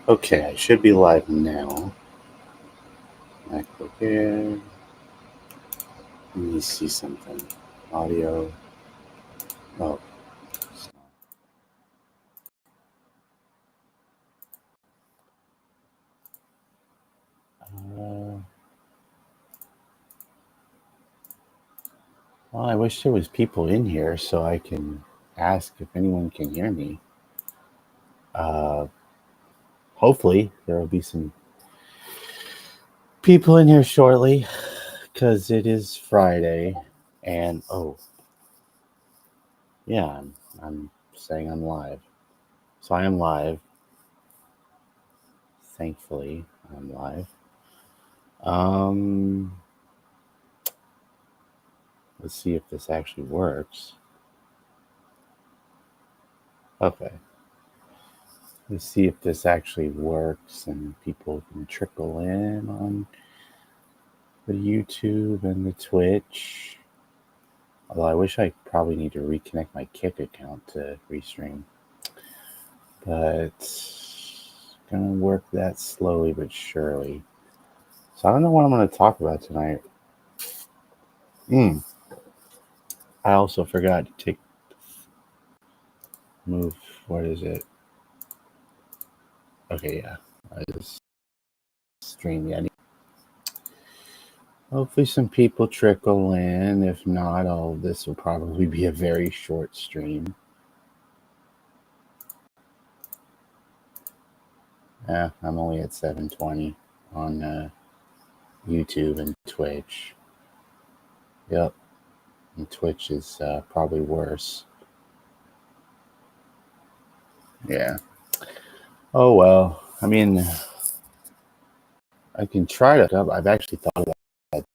Okay, I should be live now. MacBook Air. Let me see something. Audio. Oh. Well, I wish there was people in here so I can ask if anyone can hear me. Hopefully there will be some people in here shortly because it is Friday. And yeah, I'm saying I'm live. So I am live. Thankfully, I'm live. Let's see if this actually works. Okay. Let's see if this actually works and people can trickle in on the YouTube and the Twitch. Although I wish I probably need to reconnect my Kick account to restream. But gonna work that slowly but surely. So I don't know what I'm gonna talk about tonight. I also forgot to move. What is it? Okay, yeah. I just stream the. Hopefully some people trickle in. If not, this will probably be a very short stream. Yeah, I'm only at 720 on YouTube and Twitch. Yep, and Twitch is probably worse. Yeah. Oh well. I mean, I can try to. I've actually thought about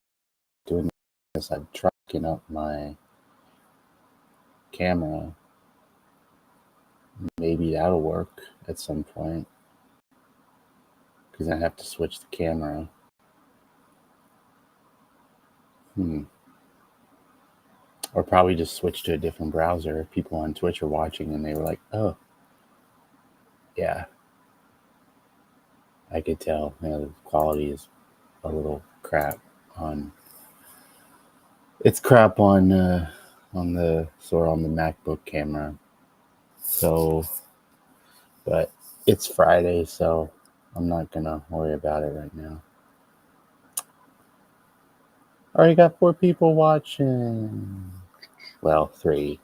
doing this. I'd try picking up my camera. Maybe that'll work at some point. Because I have to switch the camera. Or probably just switch to a different browser if people on Twitch are watching and they were like, oh, yeah. I could tell, the quality is a little crap on. It's crap on the MacBook camera. So, but it's Friday, so I'm not gonna worry about it right now. Already got 4 people watching. Well, 3.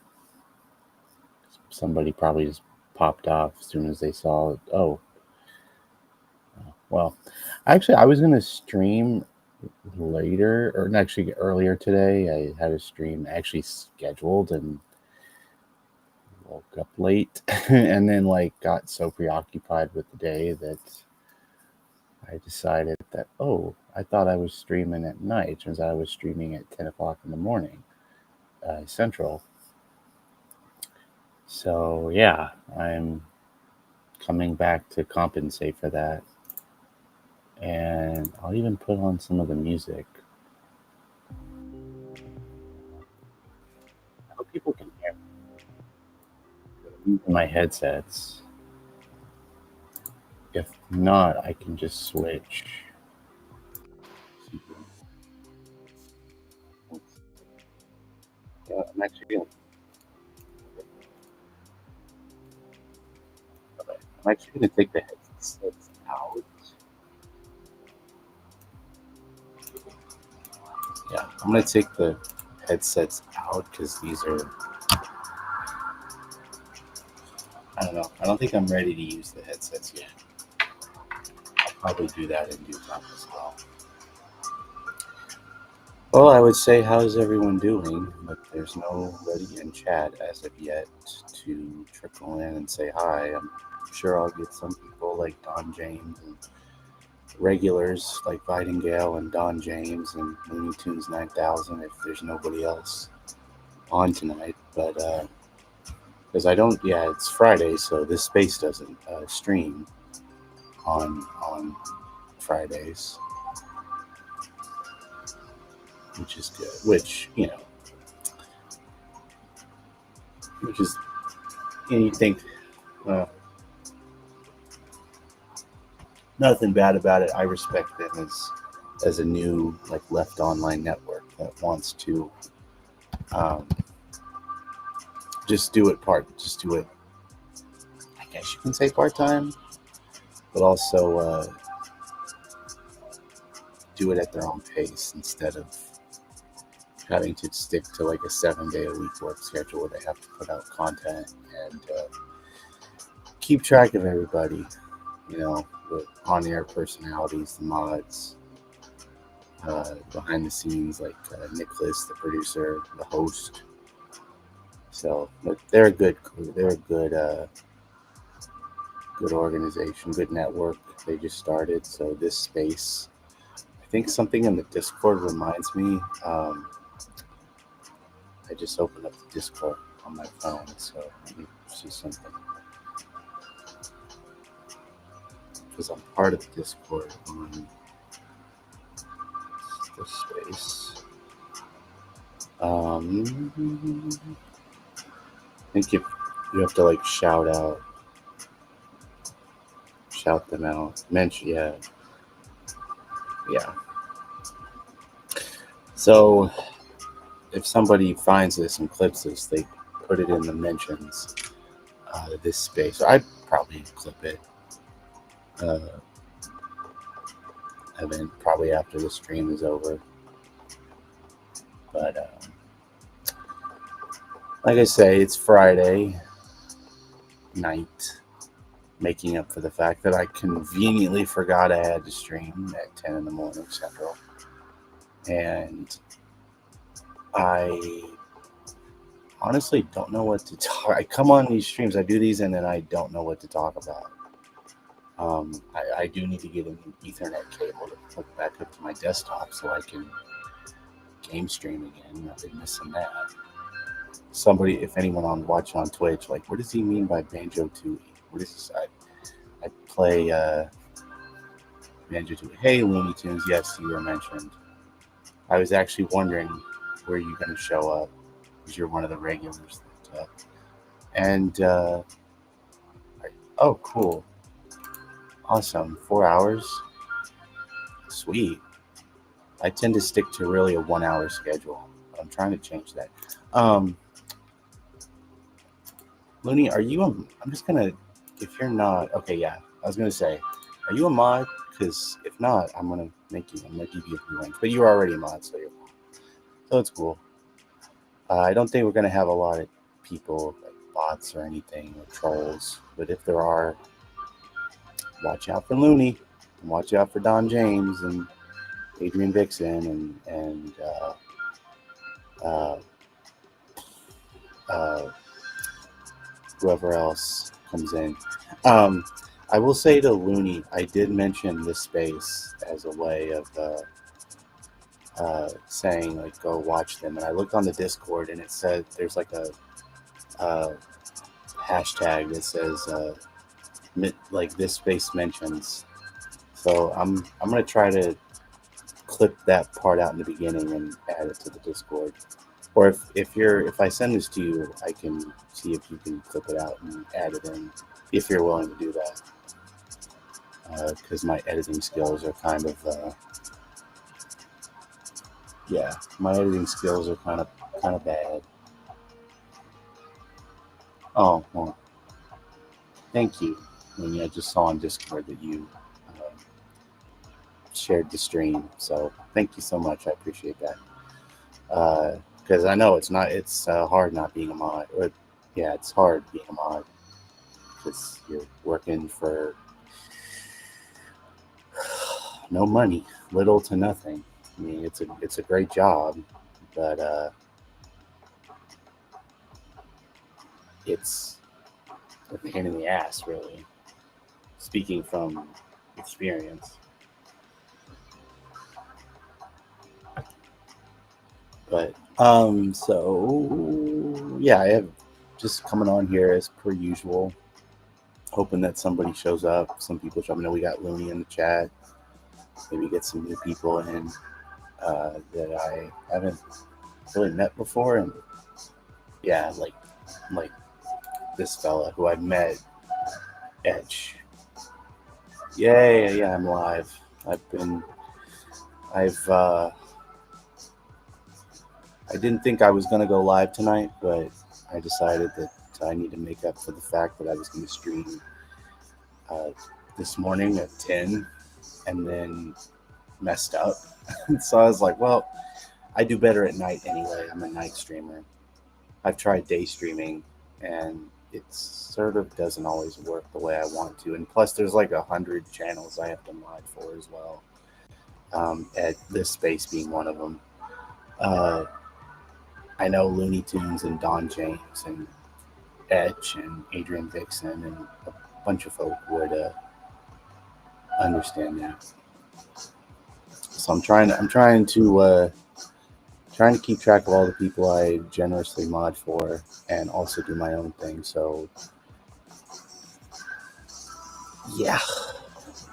Somebody probably just popped off as soon as they saw it. Oh, well, actually, I was gonna stream later, or actually earlier today. I had a stream actually scheduled and woke up late and then got so preoccupied with the day that I decided that, I thought I was streaming at night. Turns out I was streaming at 10 o'clock in the morning, Central. So yeah, I'm coming back to compensate for that. And I'll even put on some of the music. I hope people can hear me. I'm using my headsets. If not, I can just switch. Yeah, I'm actually gonna take the headsets out. Yeah, I'm gonna take the headsets out because these are. I don't know. I don't think I'm ready to use the headsets yet. I'll probably do that in due time as well. Well, I would say, how's everyone doing? But there's nobody in chat as of yet to trickle in and say hi. I'm sure I'll get some people like Don James and regulars like Vidingale and Don James and Looney Tunes 9000 if there's nobody else on tonight. But because it's Friday, so this space doesn't stream on Fridays, which is good. Which you think, Nothing bad about it. I respect them as a new like left online network that wants to um, just do it. I guess you can say part time, but also do it at their own pace instead of having to stick to like a 7 day a week work schedule where they have to put out content and keep track of everybody. You know, the on-air personalities, the mods, behind the scenes, like Nicholas, the producer, the host. So, but they're a good crew. They're a good organization, good network. They just started, so this space. I think something in the Discord reminds me. I just opened up the Discord on my phone, so let me see something. Because I'm part of the Discord on this space. I think you have to like shout them out, mention, yeah. So if somebody finds this and clips this, they put it in the mentions. This space, I'd probably clip it. And then probably after the stream is over. But like I say, it's Friday night, making up for the fact that I conveniently forgot I had to stream at 10 in the morning Central. And I honestly don't know what to talk. I come on these streams, I do these, and then I don't know what to talk about. I do need to get an Ethernet cable to hook back up to my desktop so I can game stream again. I've been missing that. Somebody, if anyone watching on Twitch, like, what does he mean by Banjo-Tooie? What is this? I play Banjo-Tooie. Hey, Looney Tunes, yes, you were mentioned. I was actually wondering where you're going to show up, because you're one of the regulars. Oh, cool. Awesome. 4 hours. Sweet. I tend to stick to really a 1 hour schedule. I'm trying to change that. Looney, are you I'm just going to, if you're not, okay, yeah. I was going to say, are you a mod? Because if not, I'm going to give you a free link. But you're already a mod, so it's cool. I don't think we're going to have a lot of people, like bots or anything, or trolls. But if there are, watch out for Looney. And watch out for Don James and Adrian Vixen and whoever else comes in. I will say to Looney, I did mention this space as a way of saying, like, go watch them. And I looked on the Discord, and it said there's like a hashtag that says like this space mentions. So I'm gonna try to clip that part out in the beginning and add it to the Discord. Or if I send this to you, I can see if you can clip it out and add it in, if you're willing to do that. Because my editing skills are kind of bad. Oh, well, thank you. I just saw on Discord that you shared the stream, so thank you so much. I appreciate that. Because I know it's hard not being a mod. It's hard being a mod because you're working for no money, little to nothing. I mean, it's a great job, but it's a pain in the ass, really. Speaking from experience. But so yeah, I have just coming on here as per usual, hoping that somebody shows up. Some people show up. I know we got Looney in the chat. Maybe get some new people in that I haven't really met before, and yeah, like this fella who I met at Yeah, I'm live. I've I didn't think I was gonna go live tonight, but I decided that I need to make up for the fact that I was gonna stream uh, this morning at 10 and then messed up. So I was like, well, I do better at night anyway. I'm a night streamer. I've tried day streaming and it sort of doesn't always work the way I want to. And plus, there's like 100 channels I have to mod for as well. At this space being one of them. Uh, I know Looney Tunes and Don James and Etch and Adrian Vixen and a bunch of folk would understand that. So I'm trying to keep track of all the people I generously mod for and also do my own thing. So yeah,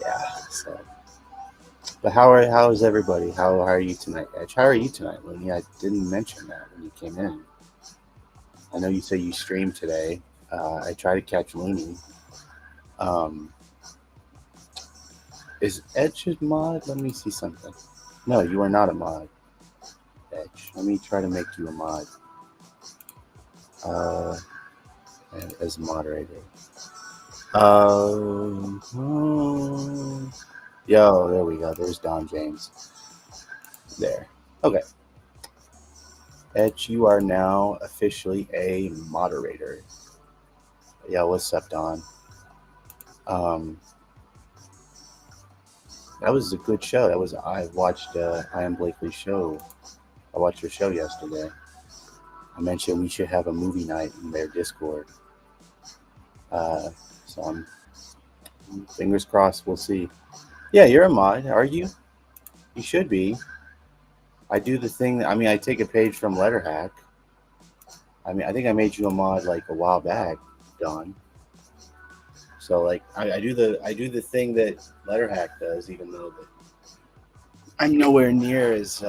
yeah. So, but how is everybody? How are you tonight, Edge? How are you tonight, Looney? I didn't mention that when you came in. I know you say you streamed today. I try to catch Looney. Um, is Edge a mod? Let me see something. No, you are not a mod, Edge. Let me try to make you a mod uh, as a moderator. Yo, there we go. There's Don James. There. Okay. Edge, you are now officially a moderator. Yeah, what's up, Don? Um, that was a good show. I watched I Am Blakely's show. I watched your show yesterday. I mentioned we should have a movie night in their Discord. Uh, so I'm fingers crossed. We'll see. Yeah, you're a mod, are you? You should be. I do the thing. I mean, I take a page from Letterhack. I mean, I think I made you a mod like a while back, Don. So like, I do the thing that Letterhack does, even though that I'm nowhere near as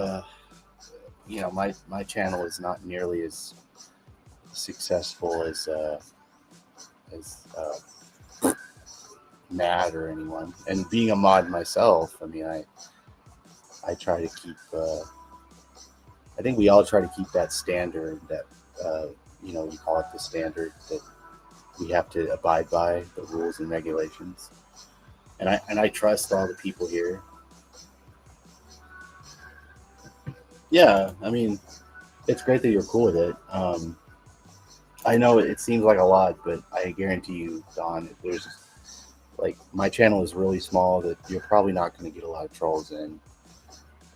my channel is not nearly as successful as Matt or anyone. And being a mod myself, I mean, I try to keep. I think we all try to keep that standard that you call it the standard that we have to abide by the rules and regulations. And I trust all the people here. Yeah, I mean, it's great that you're cool with it. I know it seems like a lot, but I guarantee you, Don, if there's like my channel is really small that you're probably not going to get a lot of trolls in.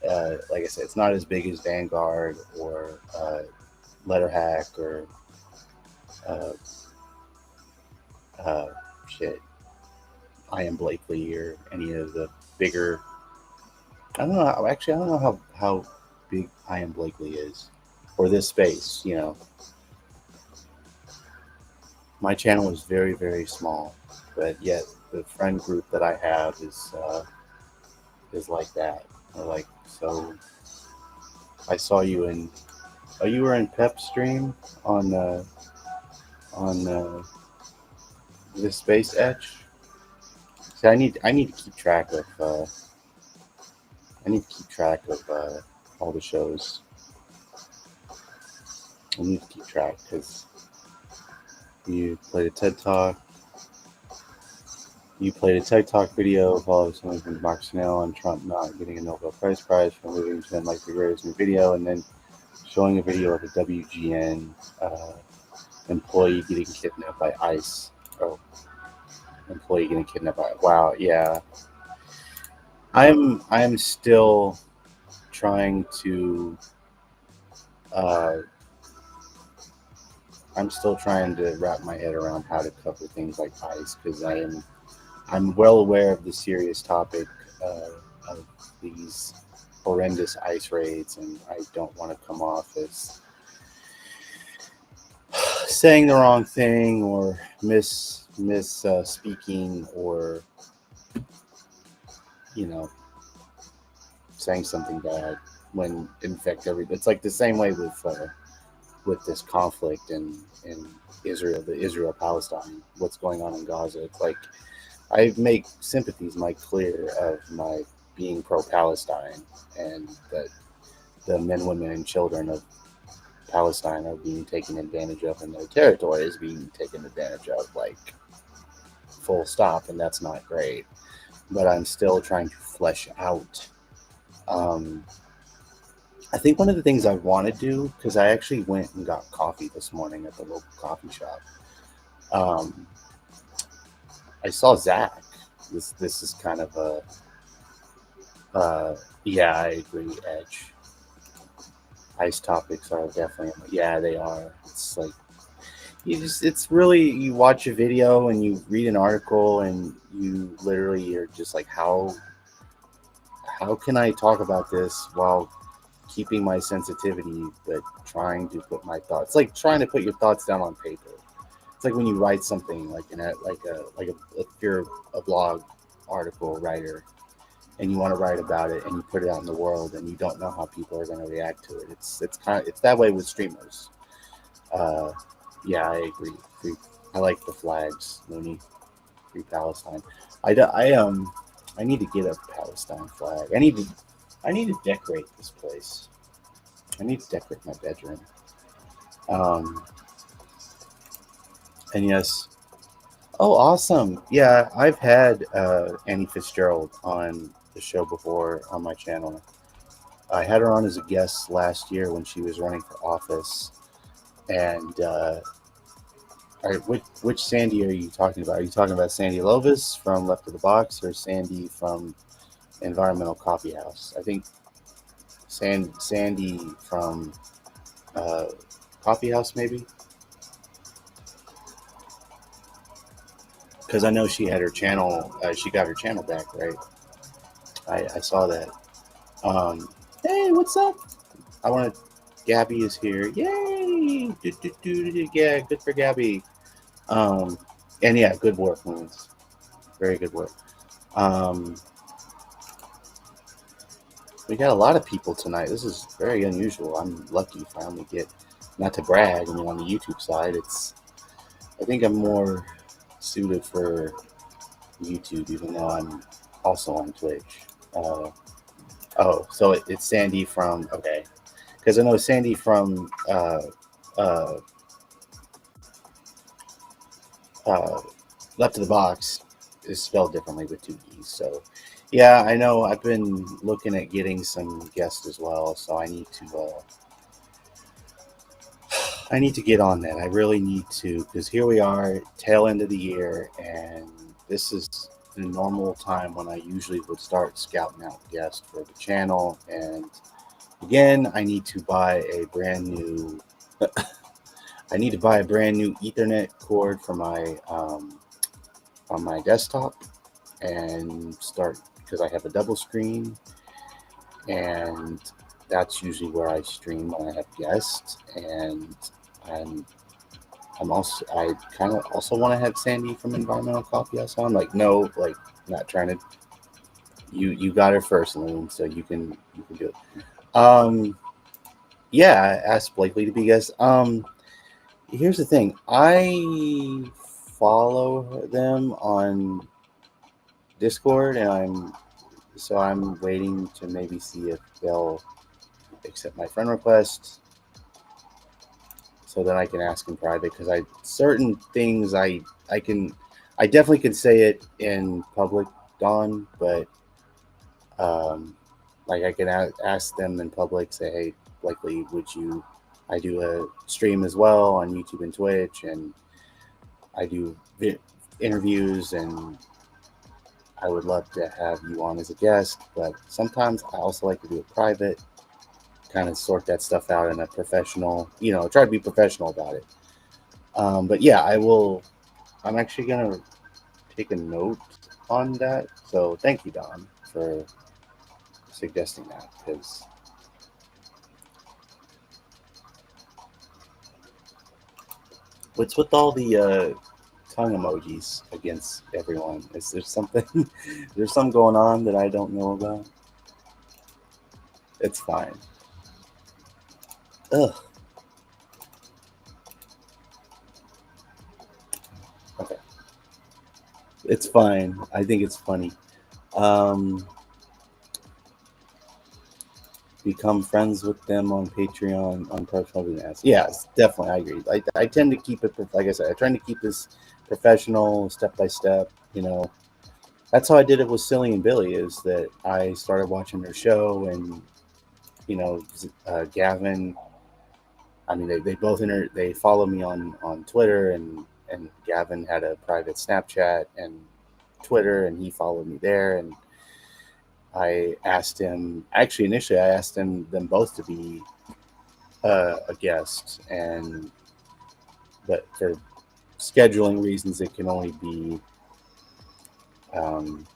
Like I said, it's not as big as Vanguard or Letterhack or uh, uh, shit. I Am Blakely or any of the bigger. I don't know. Actually, I don't know how big I Am Blakely is or this space. My channel is very very small, but yet the friend group that I have is like that. Like so, I saw you in. Oh, you were in Pep stream on the Space Etch. See, I need to keep track of all the shows. I need to keep track because you played a TED Talk. You played a TED Talk video following something from Mark Snell on Trump not getting a Nobel Prize for moving to him like the greatest new video, and then showing a video of a WGN employee getting kidnapped by ICE. Oh, employee getting kidnapped by. Wow, yeah. I'm still trying to uh, I'm still trying to wrap my head around how to cover things like ICE because I'm well aware of the serious topic of these horrendous ICE raids, and I don't want to come off as saying the wrong thing or miss speaking or you know saying something bad when in fact it's like the same way with this conflict in Israel, the Israel Palestine, what's going on in Gaza. It's like I make sympathies my clear of my being pro-Palestine, and that the men, women, and children of Palestine are being taken advantage of, and their territory is being taken advantage of, like full stop, and that's not great. But I'm still trying to flesh out. Um, I think one of the things I want to do, because I actually went and got coffee this morning at the local coffee shop. Um, I saw Zach. This is kind of a yeah, I agree. Edge ice topics are definitely, yeah, they are. It's like it's really, you watch a video and you read an article and you literally are just like, how can I talk about this while keeping my sensitivity but trying to put my thoughts, it's like trying to put your thoughts down on paper. It's like when you write something like if you're a blog article writer and you want to write about it and you put it out in the world and you don't know how people are going to react to it. It's that way with streamers. Uh, yeah, I agree. I like the flags, Looney. Free Palestine. I need to get a Palestine flag. I need to decorate this place. I need to decorate my bedroom. Um, and yes, oh, awesome. Yeah, I've had Annie Fitzgerald on the show before on my channel. I had her on as a guest last year when she was running for office. And all right, which Sandy are you talking about? Are you talking about Sandy Lovis from Left of the Box or Sandy from Environmental Coffee House? I think Sandy from uh, Coffee House, maybe, because I know she had her channel. She got her channel back, right? I saw that. Hey, what's up? I want to. Gabby is here. Yay! Yeah, good for Gabby. Um, and yeah, good work, Moons. Very good work. Um, we got a lot of people tonight. This is very unusual. I'm lucky to finally get, not to brag, I mean, on the YouTube side, I think I'm more suited for YouTube, even though I'm also on Twitch. Oh, so it's Sandy from, okay. Because I know Sandy from uh, uh, Left of the Box is spelled differently with two E's. So, yeah, I know. I've been looking at getting some guests as well. So I need to get on that. I really need to, because here we are, tail end of the year, and this is the normal time when I usually would start scouting out guests for the channel. And again, I need to buy a brand new. I need to buy a brand new Ethernet cord for my on my desktop and start, because I have a double screen, and that's usually where I stream when I have guests. And I'm I kind of also want to have Sandy from Environmental Coffee House on. Like, no, like, not trying to. You got her first, Loon, so you can do it. Yeah, I asked Blakely to be guest. Here's the thing. I follow them on Discord, and I'm waiting to maybe see if they'll accept my friend request, so then I can ask in private, because I certain things I definitely can say it in public, Don, but like I can ask them in public, say, hey, likely would you? I do a stream as well on YouTube and Twitch, and I do interviews, and I would love to have you on as a guest. But sometimes I also like to do it private, kind of sort that stuff out in a professional, try to be professional about it. But yeah, I will. I'm actually gonna take a note on that. So thank you, Don, for suggesting that, because what's with all the tongue emojis against everyone? Is there something? There's something going on that I don't know about? It's fine. Ugh. Okay. It's fine. I think it's funny. Um, become friends with them on Patreon on personal ads. Yes, definitely. I agree. I tend to keep it, like I said, I try to keep this professional, step by step. That's how I did it with Silly and Billy. Is that I started watching their show, and Gavin. I mean, they both they follow me on Twitter, and Gavin had a private Snapchat and Twitter, and he followed me there, and I asked him. Actually, initially, I asked them both to be a guest, but for scheduling reasons, it can only be um,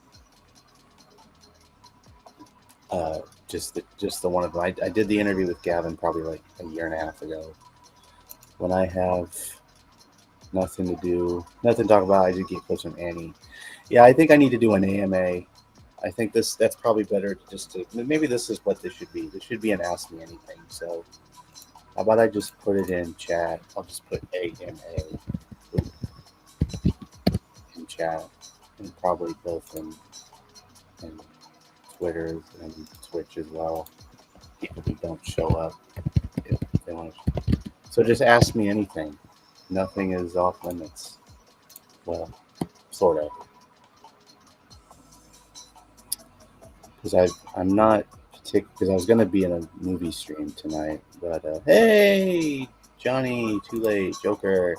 uh, just the one of them. I did the interview with Gavin probably like a year and a half ago. When I have nothing to do, nothing to talk about, I did get close with Annie. Yeah, I think I need to do an AMA. I think that's probably better just to maybe this is what this should be. This should be an Ask Me Anything. So how about I just put it in chat? I'll just put AMA in chat, and probably both in Twitter and Twitch as well. People who don't show up if they want to. So just ask me anything. Nothing is off limits. Well, sort of, because I'm not particular because I was gonna be in a movie stream tonight, but hey, Johnny, too late, Joker.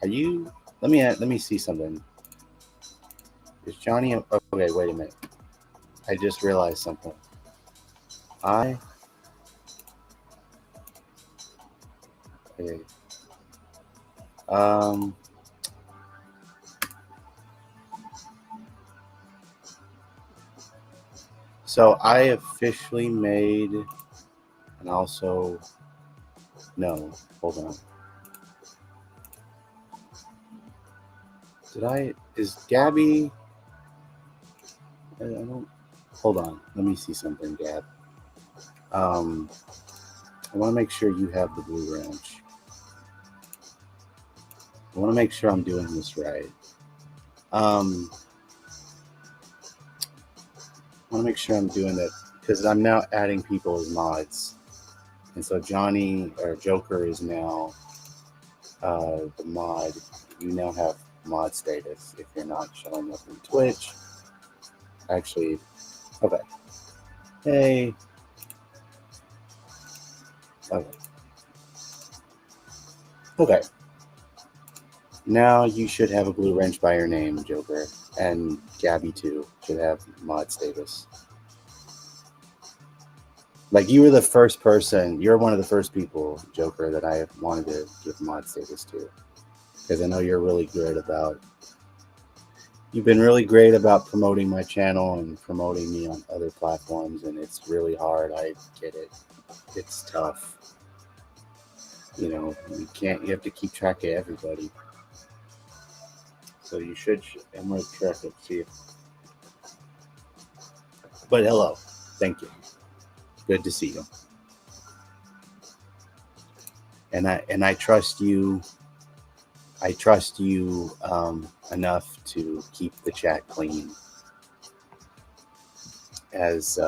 Are you? Let me see something. Is Johnny? Okay, wait a minute. I just realized something. I okay. Um. So I officially made, and also no. Hold on. Did I? Is Gabby? I don't. Hold on. Let me see something, Gab. Um. I want to make sure you have the Blue Ranch. I want to make sure I'm doing this right. Um. I want to make sure I'm doing that because I'm now adding people as mods, and so Johnny or Joker is now the mod. You now have mod status if you're not showing up in Twitch. Actually, okay. Hey. Okay. Okay. Now you should have a blue wrench by your name, Joker, and Gabby too should have mod status. Like you were the first person. You're one of the first people, Joker, that I wanted to give mod status to, because I know you're really good about. You've been really great about promoting my channel and promoting me on other platforms, and it's really hard. I get it. It's tough. You can't. You have to keep track of everybody. So you should. I'm gonna check it. See if. But hello. Thank you. Good to see you. And I trust you. I trust you enough to keep the chat clean. As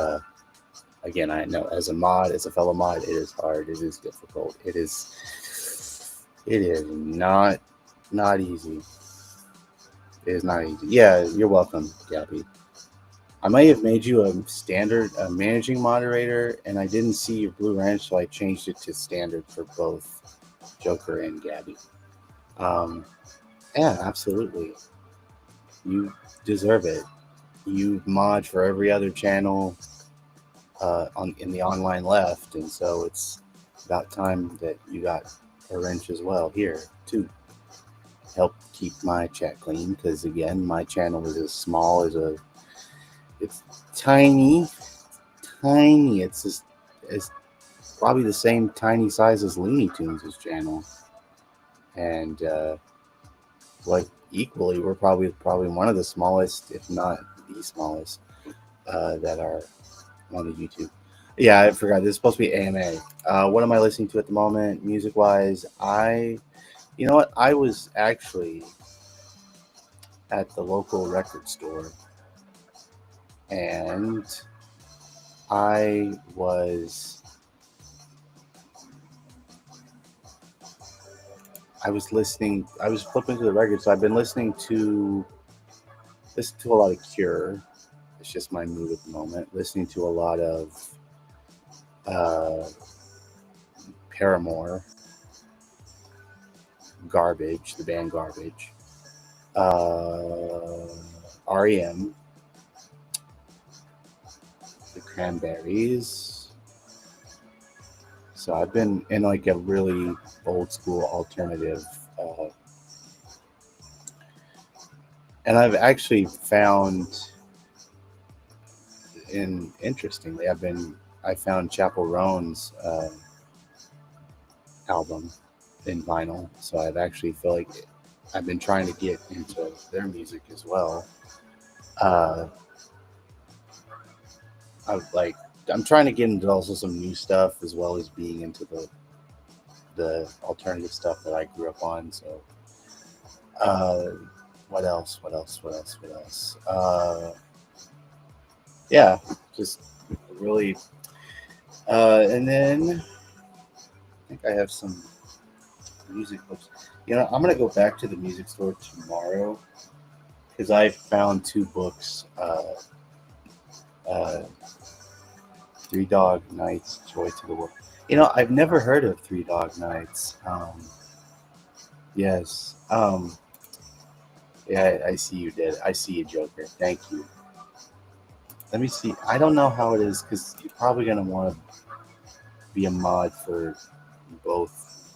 again, I know as a mod, as a fellow mod, it is hard. It is difficult. It is not easy. It is not easy. Yeah, you're welcome, Gabby. I might have made you a standard managing moderator, and I didn't see your Blue Ranch, so I changed it to standard for both Joker and Gabby. Yeah, absolutely. You deserve it. You mod for every other channel in the online left, and so it's about time that you got a wrench as well here to help keep my chat clean. Because again, my channel is as small as it's tiny. It's probably the same tiny size as Looney Tunes' channel, and like equally, we're probably one of the smallest, if not the smallest, that are on the YouTube. Yeah, I forgot. This is supposed to be AMA. What am I listening to at the moment, music wise? You know what? I was actually at the local record store, and I was listening. I was flipping through the records. So I've been listen to a lot of Cure. It's just my mood at the moment. Listening to a lot of uh, Paramore, Garbage, the band Garbage, uh, REM, the Cranberries. So I've been in like a really old school alternative, and I've actually found, interestingly, I found Chapel Roan's album in vinyl. So I've actually feel like I've been trying to get into their music as well. Uh, I'm trying to get into also some new stuff as well as being into the alternative stuff that I grew up on. So uh, what else? What else? What else? What else? Yeah, just really. And then I think I have some music books. I'm gonna go back to the music store tomorrow because I found two books. Uh, Three Dog Nights, Joy to the World. I've never heard of Three Dog Nights. Yes. Yeah, I see you did. I see you, Joker. Thank you. Let me see. I don't know how it is because you're probably gonna want to be a mod for both.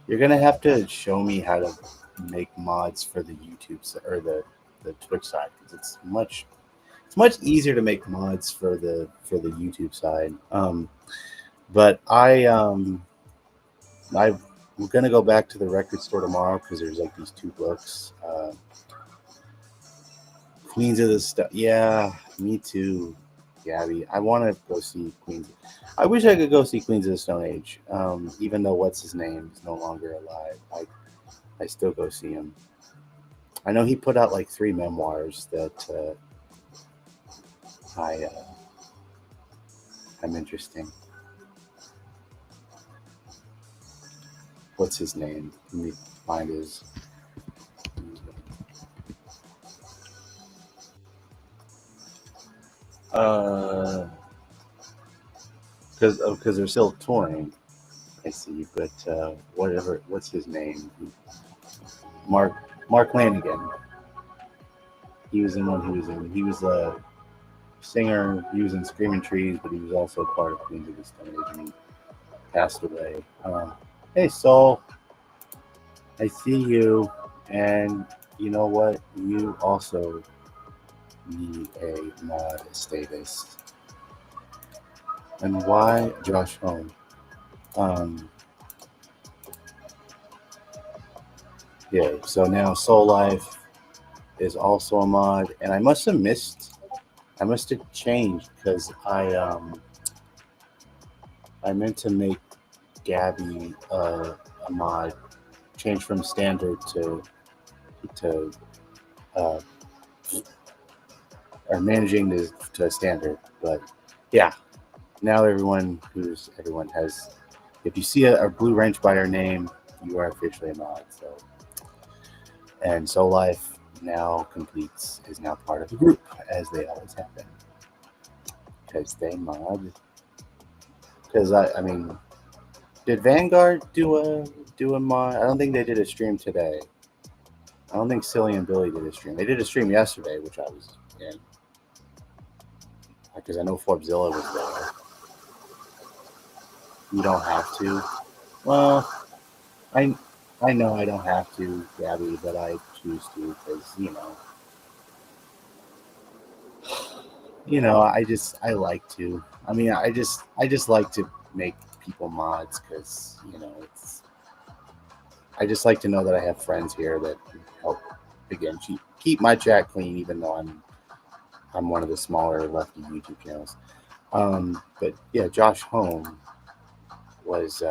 You're gonna have to show me how to make mods for the YouTube or the Twitch side because it's much easier to make mods for the YouTube side. But I'm gonna go back to the record store tomorrow because there's like these two books. Queens of the Stone. Yeah, me too, Gabby. I want to go see Queens. I wish I could go see Queens of the Stone Age. Even though what's his name is no longer alive, I still go see him. I know he put out like 3 memoirs that I'm interesting. What's his name? Let me find his. Because they're still touring. I see, but whatever. What's his name? Mark Lanigan. He was in one. He was in. He was a singer. He was in Screaming Trees, but he was also part of Queens of the Stone Age, and he passed away. Hey, Soul. I see you, and you know what? You also need a mod status. And why Josh Home? Yeah, so now Soul Life is also a mod, and I must have changed because I meant to make Gabby a mod, change from standard to uh, or managing to standard, but yeah, now everyone has. If you see a blue wrench by her name, you are officially a mod. So, and Soul Life now is now part of the group as they always have been because they mod. Because I mean, did Vanguard do a mod? I don't think they did a stream today. I don't think Silly and Billy did a stream. They did a stream yesterday, which I was in because I know Forbzilla was there. You don't have to. Well, I know I don't have to, Gabby, but I choose to because I like to. I mean, I just like to make people mods because I just like to know that I have friends here that help again keep my chat clean, even though I'm one of the smaller lefty YouTube channels. But yeah, Josh Home was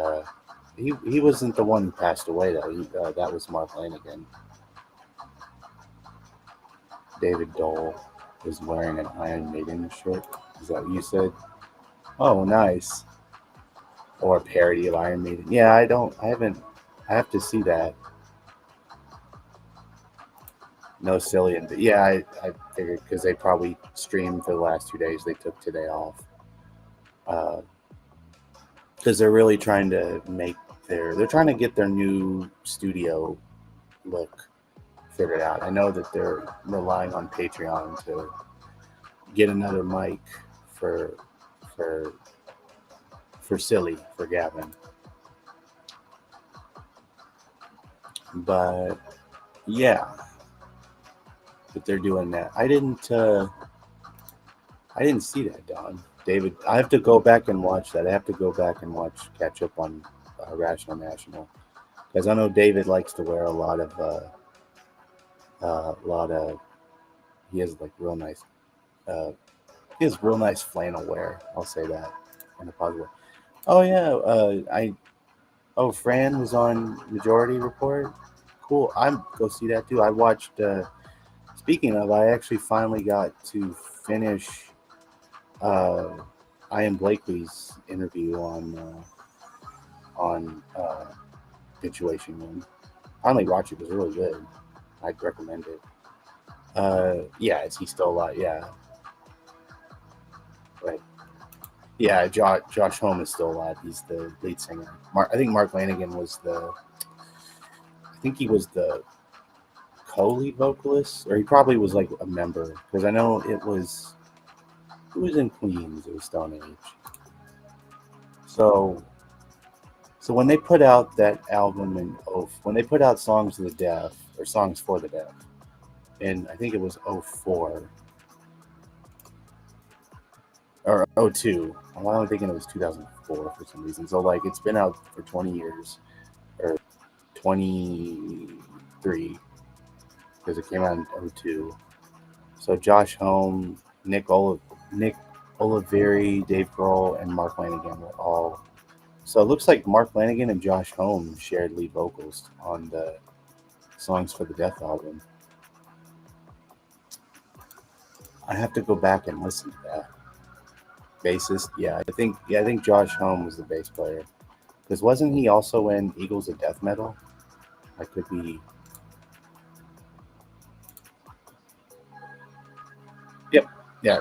he wasn't the one who passed away though. That was Mark Lanigan. David Dole was wearing an Iron Maiden shirt. Is that what you said? Oh, nice. Or a parody of Iron Maiden. Yeah, I haven't. I have to see that. No Cillian, but yeah, I figured because they probably streamed for the last 2 days. They took today off because they're really trying to make they're trying to get their new studio look figured out. I know that they're relying on Patreon to get another mic for for Silly for Gavin, but yeah, but they're doing that. I didn't see that, Don. David, I have to go back and watch that. I have to go back and catch up on Rational National, because I know David likes to wear a lot of. He has like real nice. Uh, he has real nice flannel wear. I'll say that in a positive way. Oh yeah, Fran was on Majority Report. Cool. I'm go see that too. I watched. Speaking of, I actually finally got to finish Ian Blakely's interview on Situation Room. Finally watched it. It was really good. I'd recommend it. Yeah, is he still alive? Yeah, right. Yeah, Josh Homme is still alive. He's the lead singer. I think Mark Lanigan was I think he was the co-lead vocalist, or he probably was like a member, because I know it was. Who was in Queens? It was Stone Age. So when they put out that album when they put out Songs of the Deaf or Songs for the Deaf, and I think it was '04 or '02. I'm thinking it was 2004 for some reason. So like it's been out for 20 years or 23 because it came out in '02. So Josh Homme, Nick Oliveri, Dave Grohl, and Mark Lanigan were all. So it looks like Mark Lanigan and Josh Homme shared lead vocals on the Songs for the Deaf album. I have to go back and listen to that. Bassist, yeah, I think Josh Homme was the bass player, because wasn't he also in Eagles of Death Metal? I could be. Yep, yeah,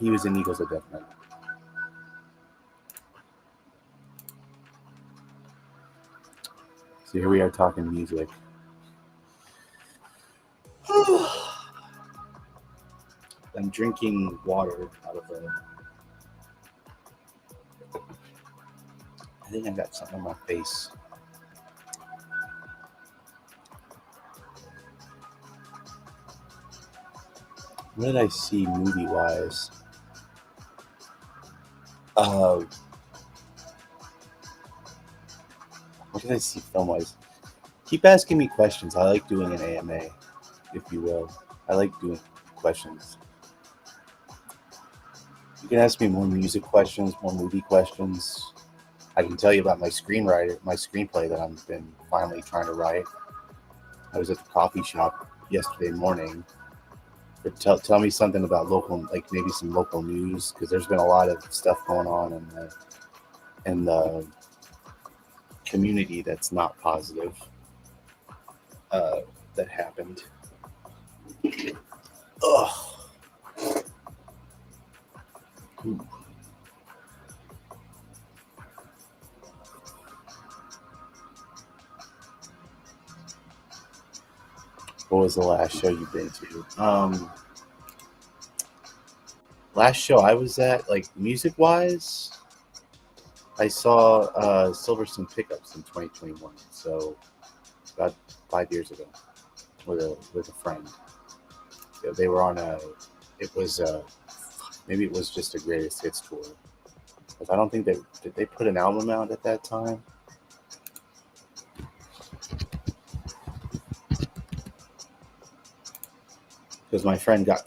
he was in Eagles of Death Metal. So here we are talking music. I'm drinking water out of I think I got something on my face. What did I see movie-wise? What did I see film-wise? Keep asking me questions. I like doing an AMA, if you will. I like doing questions. You can ask me more music questions, more movie questions. I can tell you about my screenplay that I've been finally trying to write. I was at the coffee shop yesterday morning. But tell me something about local, like maybe some local news, because there's been a lot of stuff going on in the community that's not positive that happened. Ugh. What was the last show you've been to? Last show I was at, like music wise, I saw Silverstone Pickups in 2021. So about 5 years ago, with a friend. Yeah, they were on it was maybe it was just a greatest hits tour. Because I don't think did they put an album out at that time. Because my friend got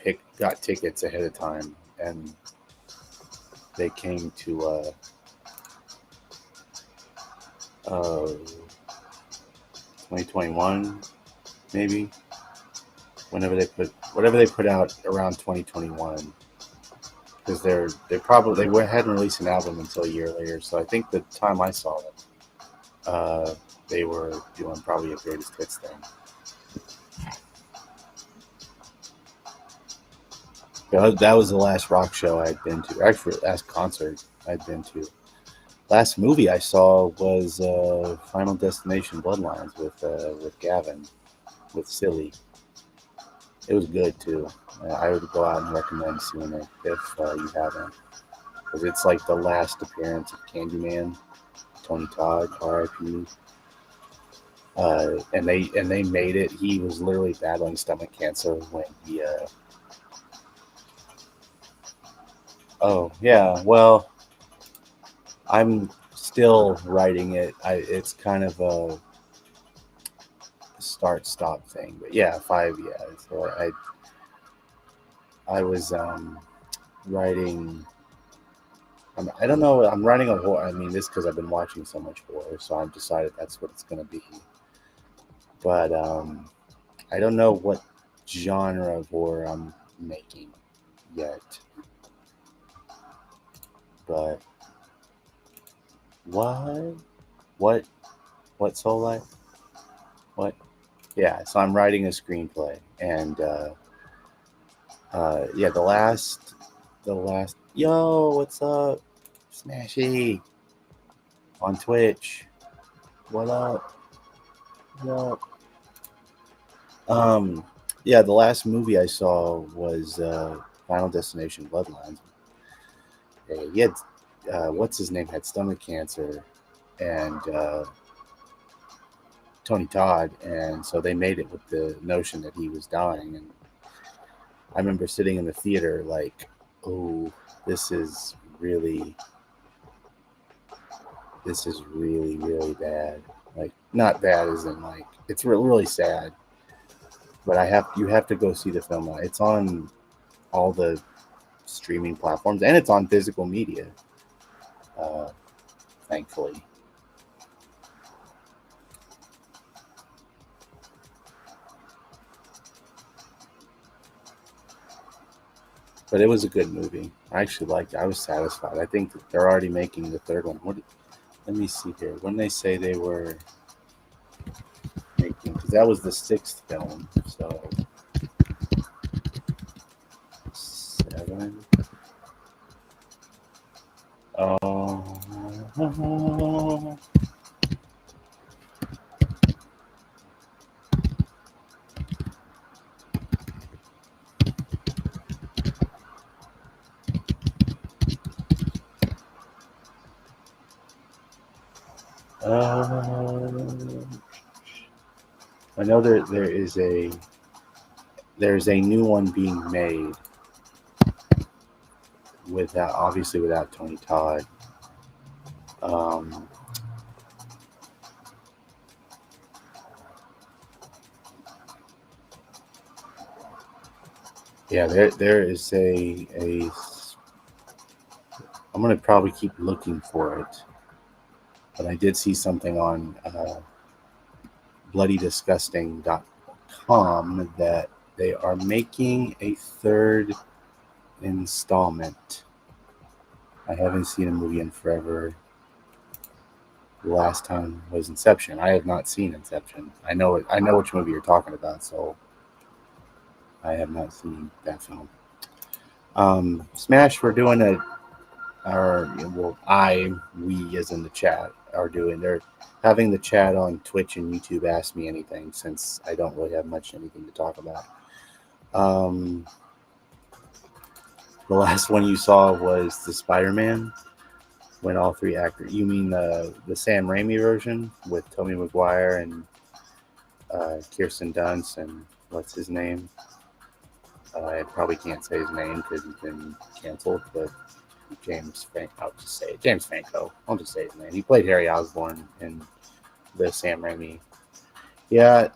tickets ahead of time, and they came to 2021, maybe, whenever they put whatever they put out around 2021, because they hadn't released an album until a year later. So I think the time I saw them, they were doing probably a greatest hits thing. That was the last rock show I'd been to. Actually, last concert I'd been to. Last movie I saw was Final Destination: Bloodlines with Gavin, with Silly. It was good too. I would go out and recommend seeing it if you haven't, because it's like the last appearance of Candyman, Tony Todd, R.I.P. And they made it. He was literally battling stomach cancer when he. Oh yeah, well, I'm still writing it. It's kind of a start stop thing, but yeah, 5. Yeah, so I was writing. I don't know. I'm writing a horror. I mean, this because I've been watching so much horror, so I've decided that's what it's going to be. But I don't know what genre of horror I'm making yet. But what? What? What Soul Life? What? Yeah. So I'm writing a screenplay, and yeah, the last. Yo, what's up, Smashy on Twitch? What up? What up? Yeah, the last movie I saw was Final Destination: Bloodlines. He had what's his name had stomach cancer, and Tony Todd, and so they made it with the notion that he was dying. And I remember sitting in the theater like, oh, this is really, really bad. Like, not bad as in like it's really sad. But you have to go see the film. It's on all the streaming platforms, and it's on physical media. Uh, thankfully. But it was a good movie. I actually liked it. I was satisfied. I think that they're already making the third one. Let me see here. When they say they were making, because that was the 6th film. So 7. Oh. I know there's a new one being made without, obviously without Tony Todd. Um, yeah, there is a. I'm gonna probably keep looking for it, but I did see something on bloodydisgusting.com that they are making a third installment. I haven't seen a movie in forever. The last time was Inception. I have not seen Inception. I know it. I know which movie you're talking about, so I have not seen that film. Smash, we're doing a, or well, we as in the chat are doing. They're having the chat on Twitch and YouTube. Ask me anything, since I don't really have much anything to talk about. The last one you saw was the Spider-Man, when all 3 actors. You mean the Sam Raimi version with Tobey Maguire and Kirsten Dunst and what's his name? I probably can't say his name because he's been canceled, but I'll just say it. James Franco. I'll just say his name. He played Harry Osborn in the Sam Raimi. Yeah.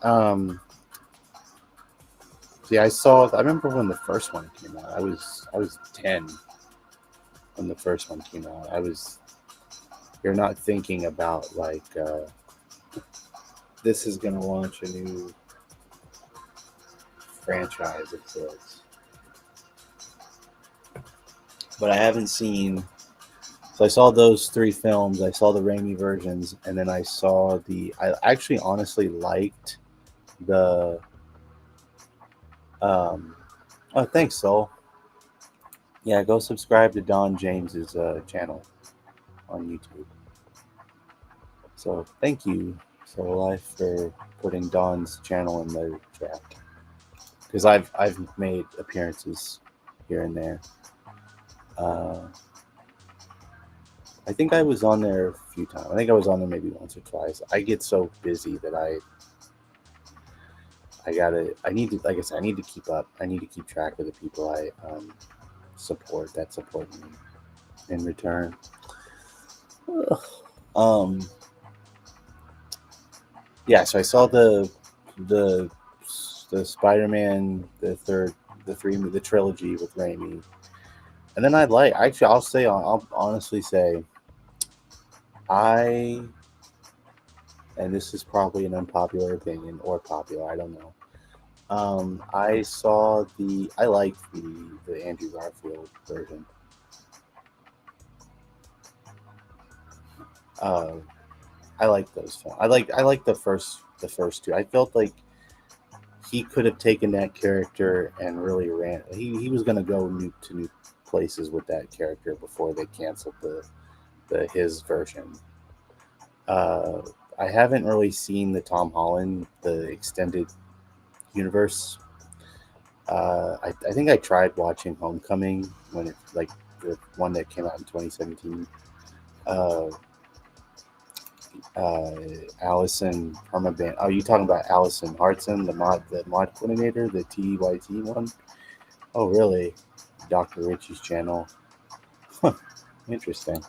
See, I remember when the first one came out. I was 10 when the first one came out. You're not thinking about like this is gonna launch a new franchise of books. But I haven't seen. So I saw those three films. I saw the Raimi versions, and then I saw the. I actually honestly liked the. Um, oh, thanks, Soul. Yeah, go subscribe to Don James's channel on YouTube. So thank you, Soul Life, for putting Don's channel in the chat, because I've made appearances here and there. I think I was on there a few times. I think I was on there maybe once or twice. I get so busy that I need to, like I said, I need to keep up. I need to keep track of the people I support me in return. Yeah, so I saw the Spider-Man, the trilogy with Raimi, and then I'll honestly say, and this is probably an unpopular opinion or popular, I don't know. I liked the Andrew Garfield version. I like those films. I like the first two. I felt like he could have taken that character and really ran. He was going to go to new places with that character before they canceled his version. I haven't really seen the Tom Holland, the extended universe. I think I tried watching Homecoming when it, like, the one that came out in 2017. Allison Permaband. Oh, you talking about Allison Hartson, the mod coordinator, the TYT one? Oh, really? Dr. Richie's channel. Interesting.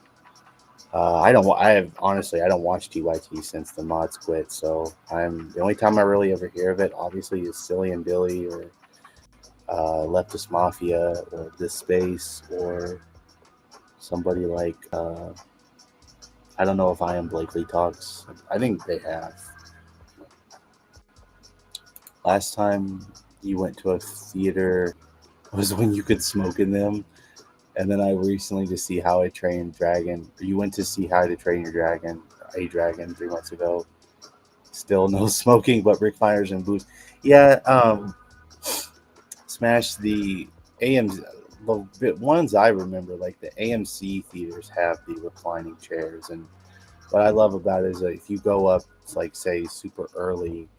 I don't watch TYT since the mods quit. So the only time I really ever hear of it, obviously, is Silly and Billy or Leftist Mafia or This Space or somebody like. I don't know if I Am Blakely talks. I think they have. Last time you went to a theater was when you could smoke in them. And then I recently to see How I Trained Dragon. You went to see How to Train Your Dragon, a Dragon 3 months ago. Still no smoking, but recliners and booze. Yeah, Smash the AMC. The ones I remember, like the AMC theaters, have the reclining chairs, and what I love about it is that if you go up, like, say, super early,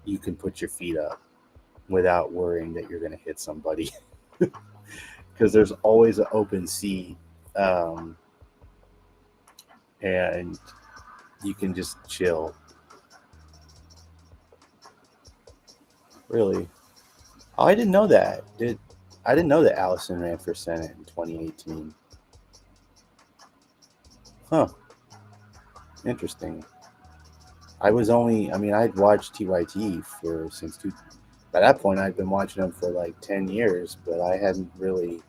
you can put your feet up without worrying that you're going to hit somebody, because there's always an open seat, and you can just chill. Really? Oh, I didn't know that. I didn't know that Allison ran for Senate in 2018. Huh. Interesting. I'd watched TYT by that point, I'd been watching them for like 10 years, but I hadn't really,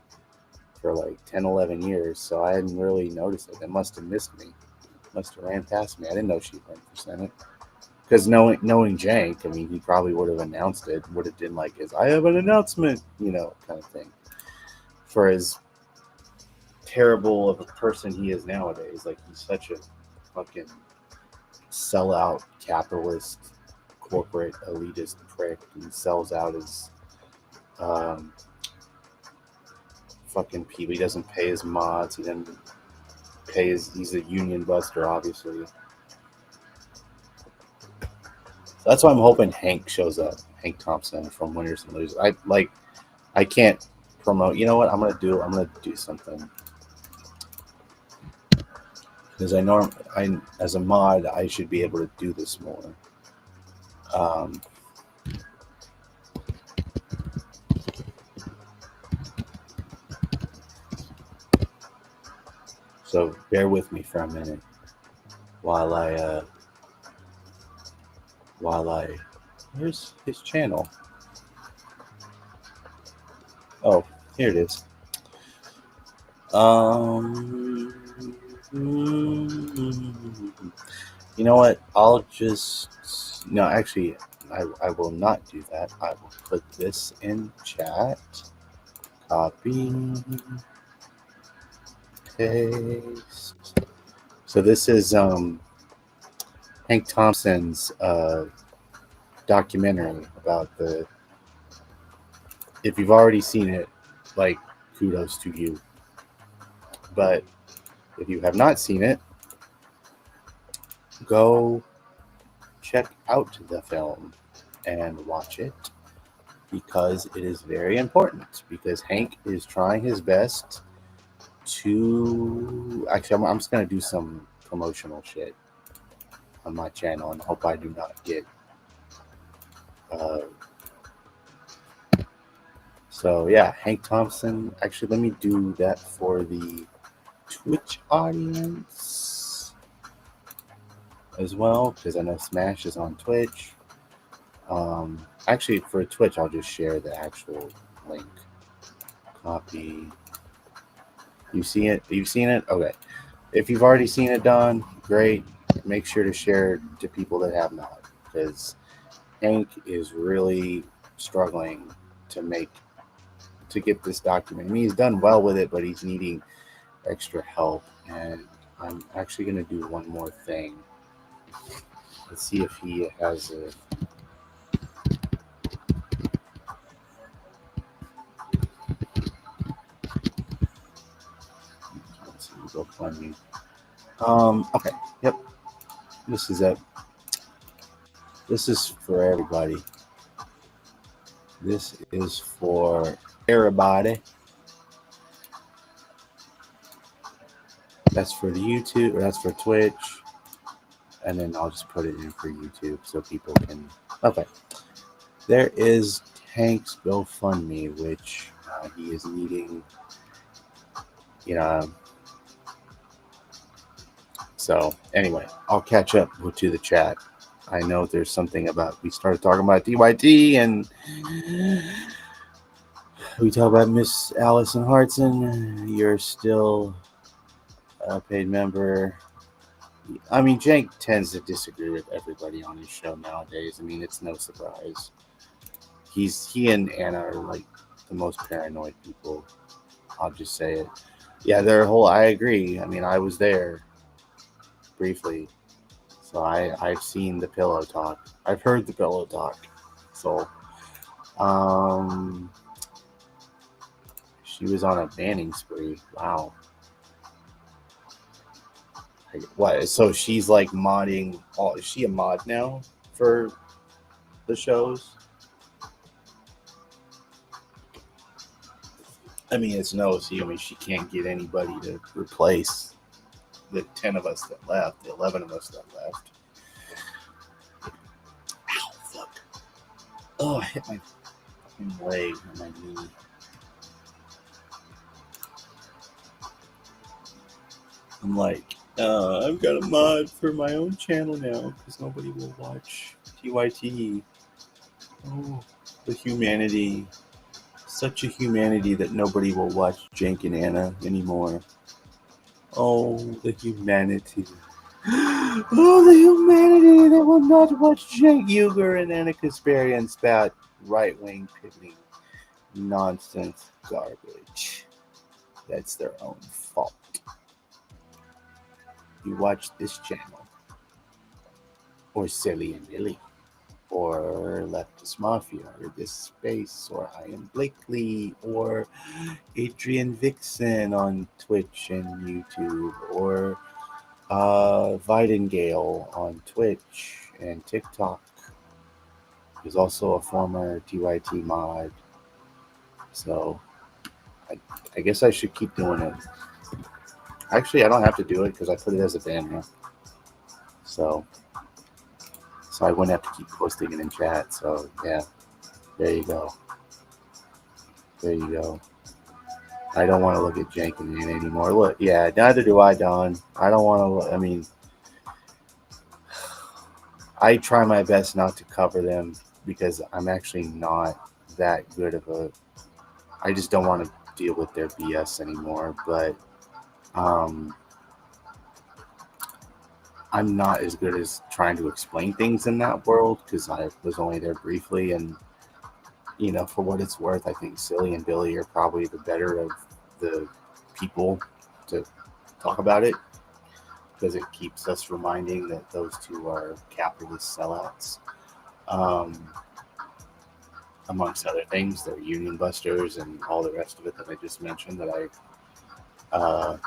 for like 10, 11 years, so I hadn't really noticed it. It must have missed me. Must have ran past me. I didn't know she'd run for Senate. Because knowing Jank, he probably would have announced it, would have been like I have an announcement, kind of thing. For as terrible of a person he is nowadays, like, he's such a fucking sellout capitalist corporate elitist prick, and sells out his fucking people. He doesn't pay his mods. He doesn't pay he's a union buster, obviously. So that's why I'm hoping Hank shows up. Hank Thompson from Winners and Losers. I can't promote. You know what I'm gonna do? I'm gonna do something. Because as a mod, I should be able to do this more. So bear with me for a minute while here's his channel. Oh, here it is. You know what? Actually, I will not do that. I will put this in chat. Copy. Paste. So this is Hank Thompson's documentary about the. If you've already seen it, like, kudos to you. But if you have not seen it, go check out the film and watch it, because it is very important. Because Hank is trying his best to. Actually, I'm just going to do some promotional shit on my channel and hope I do not get. So yeah, Hank Thompson. Actually, let me do that for the Twitch audience as well, because I know Smash is on Twitch. Actually, for Twitch, I'll just share the actual link. Copy. You see it? You've seen it? Okay. If you've already seen it done, great. Make sure to share it to people that have not, because Hank is really struggling to get this document. I mean, he's done well with it, but he's needing extra help. And I'm actually going to do one more thing. Let's see if he has a. Let's see, GoFundMe. Okay. Yep. This is it. This is for everybody. This is for everybody. That's for the YouTube, or that's for Twitch. And then I'll just put it in for YouTube so people can. Okay. There is Hank's GoFundMe, which he is needing. So anyway, I'll catch up to the chat. I know there's something about, we started talking about DYT, and we talk about Miss Allison Hartson. You're still a paid member. I mean, Jank tends to disagree with everybody on his show nowadays. I mean, it's no surprise. He and Anna are like the most paranoid people. I'll just say it. Yeah, I agree. I mean, I was there briefly. So I've seen the pillow talk. I've heard the pillow talk. So she was on a banning spree. Wow. What? So she's like modding. Is she a mod now for the shows? I mean, it's no. I mean, she can't get anybody to replace the 10 of us that left, the 11 of us that left. Ow, fuck. Oh, I hit my fucking leg and my knee. I'm like, I've got a mod for my own channel now because nobody will watch TYT. Oh, the humanity. Such a humanity that nobody will watch Jank and Anna anymore. Oh, the humanity. Oh, the humanity that will not watch Jank Uger and Anna Kasparian spout right-wing pivoting nonsense garbage. That's their own fault. You watch this channel, or Silly and Millie, or Leftist Mafia, or This Space, or I Am Blakely, or Adrian Vixen on Twitch and YouTube, or Videngale on Twitch and TikTok. He's also a former TYT mod. So I guess I should keep doing it. Actually, I don't have to do it because I put it as a banner. So I wouldn't have to keep posting it in chat. So yeah, there you go. There you go. I don't want to look at Jank and Anna anymore. Look, yeah, neither do I, Don. I don't want to. I mean, I try my best not to cover them because I'm actually not that good of a. I just don't want to deal with their BS anymore. But I'm not as good as trying to explain things in that world because I was only there briefly. And, for what it's worth, I think Silly and Billy are probably the better of the people to talk about it because it keeps us reminding that those two are capitalist sellouts. Um, Amongst other things, they're union busters and all the rest of it that I just mentioned that I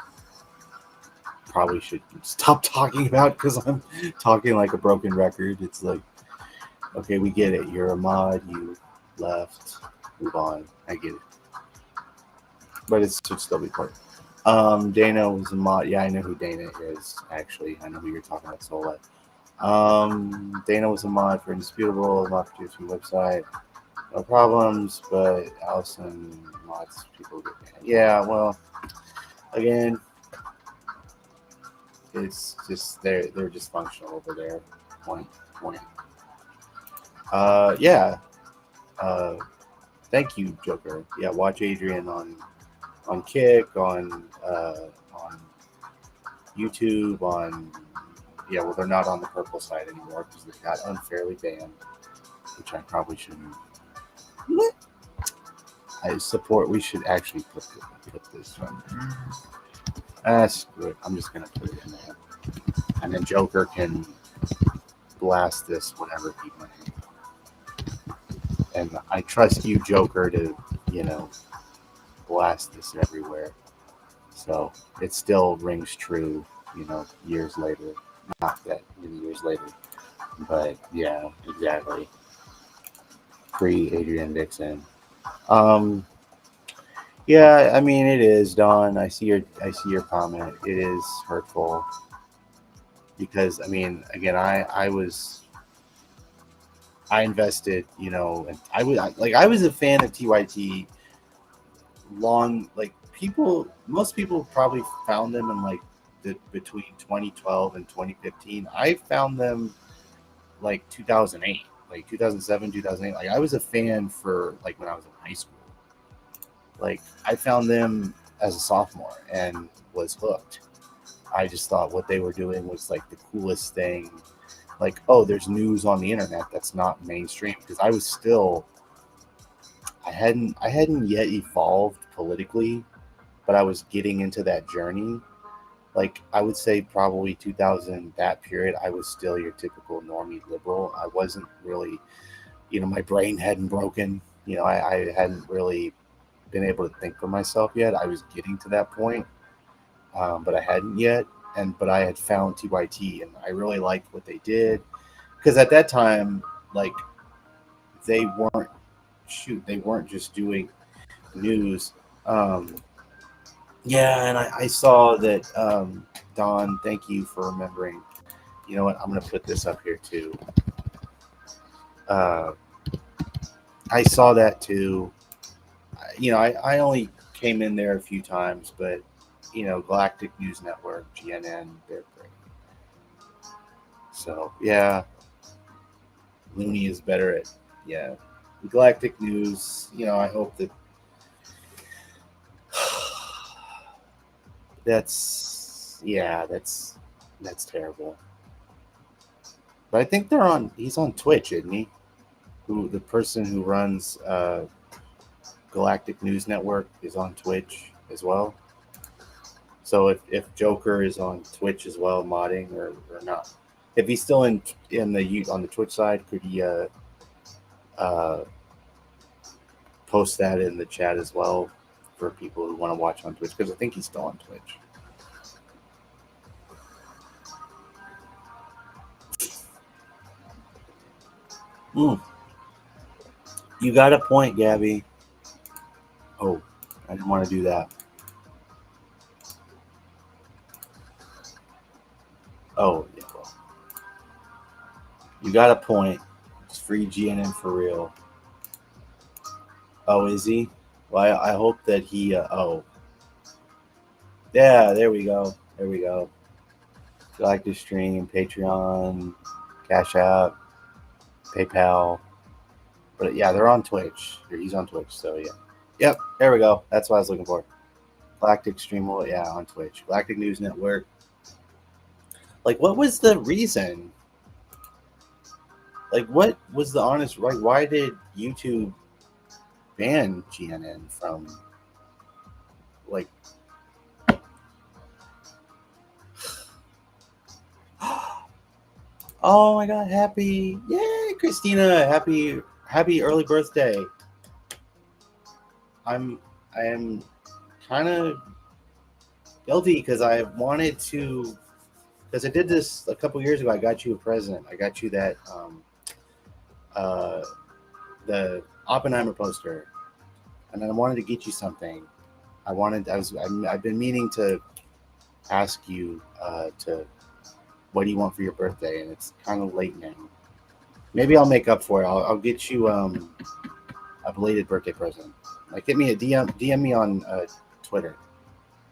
probably should stop talking about because I'm talking like a broken record. It's like, okay, we get it. You're a mod. You left. Move on. I get it. But it should still be part. Dana was a mod. Yeah, I know who Dana is. Actually, I know who you're talking about. Sola. Dana was a mod for Indisputable, mod producing website. No problems, but Allison mods people get banned. Yeah, well, again, it's just they're dysfunctional over there. Point. Yeah. Uh, Thank you, Joker. Yeah, watch Adrian on Kick, on YouTube, on yeah. Well, they're not on the purple side anymore because they got unfairly banned, which I probably shouldn't. I support. We should actually put this on. Screw it. I'm just gonna put it in there, and then Joker can blast this whenever he wants. And I trust you, Joker, to blast this everywhere. So it still rings true, years later. Not that many years later, but yeah, exactly. Pre Adrian Dixon. Um, yeah, I mean it is, Don. I see your comment. It is hurtful because I mean, again, I invested, and I was a fan of TYT long, like most people probably found them in like between 2012 and 2015. I found them like 2008, like 2007, 2008. Like I was a fan for like when I was in high school. Like I found them as a sophomore and was hooked. I just thought what they were doing was like the coolest thing. Like, oh, there's news on the internet that's not mainstream because I hadn't yet evolved politically, but I was getting into that journey. Like I would say probably 2000, that period, I was still your typical normie liberal. I wasn't really, my brain hadn't broken. I hadn't really been able to think for myself yet. I was getting to that point, but I hadn't yet. But I had found TYT, and I really liked what they did because at that time, like they weren't just doing news. Um, Yeah, and I saw that, Don, thank you for remembering. You know what? I'm going to put this up here too. Uh, I saw that too. I only came in there a few times, but, Galactic News Network, GNN, they're great. So, yeah, Looney is better at, yeah, Galactic News. I hope that that's terrible. But I think he's on Twitch, isn't he? The person who runs Galactic News Network is on Twitch as well. So if Joker is on Twitch as well, modding or not, if he's still in the on the Twitch side, could he post that in the chat as well for people who want to watch on Twitch? Because I think he's still on Twitch. You got a point, Gabby. Oh, I didn't want to do that. Oh, yeah. Well, you got a point. It's free GNN for real. Oh, is he? Well, I hope that he. Oh, yeah. There we go. If you like to stream, Patreon, Cash App, PayPal. But yeah, they're on Twitch. He's on Twitch, so yeah. Yep, there we go. That's what I was looking for. Galactic Stream, yeah, on Twitch. Galactic News Network. Like, what was the reason? Like, what was the honest right? Why did YouTube ban GNN from like? Oh my God! Yay, Christina! Happy early birthday! I am kind of guilty because I wanted to, because I did this a couple years ago. I got you a present. I got you that uh, the Oppenheimer poster, and then I wanted to get you something. I've been meaning to ask you to what do you want for your birthday, and it's kind of late now. Maybe I'll make up for it. I'll get you a belated birthday present. Like, hit me a DM me on Twitter,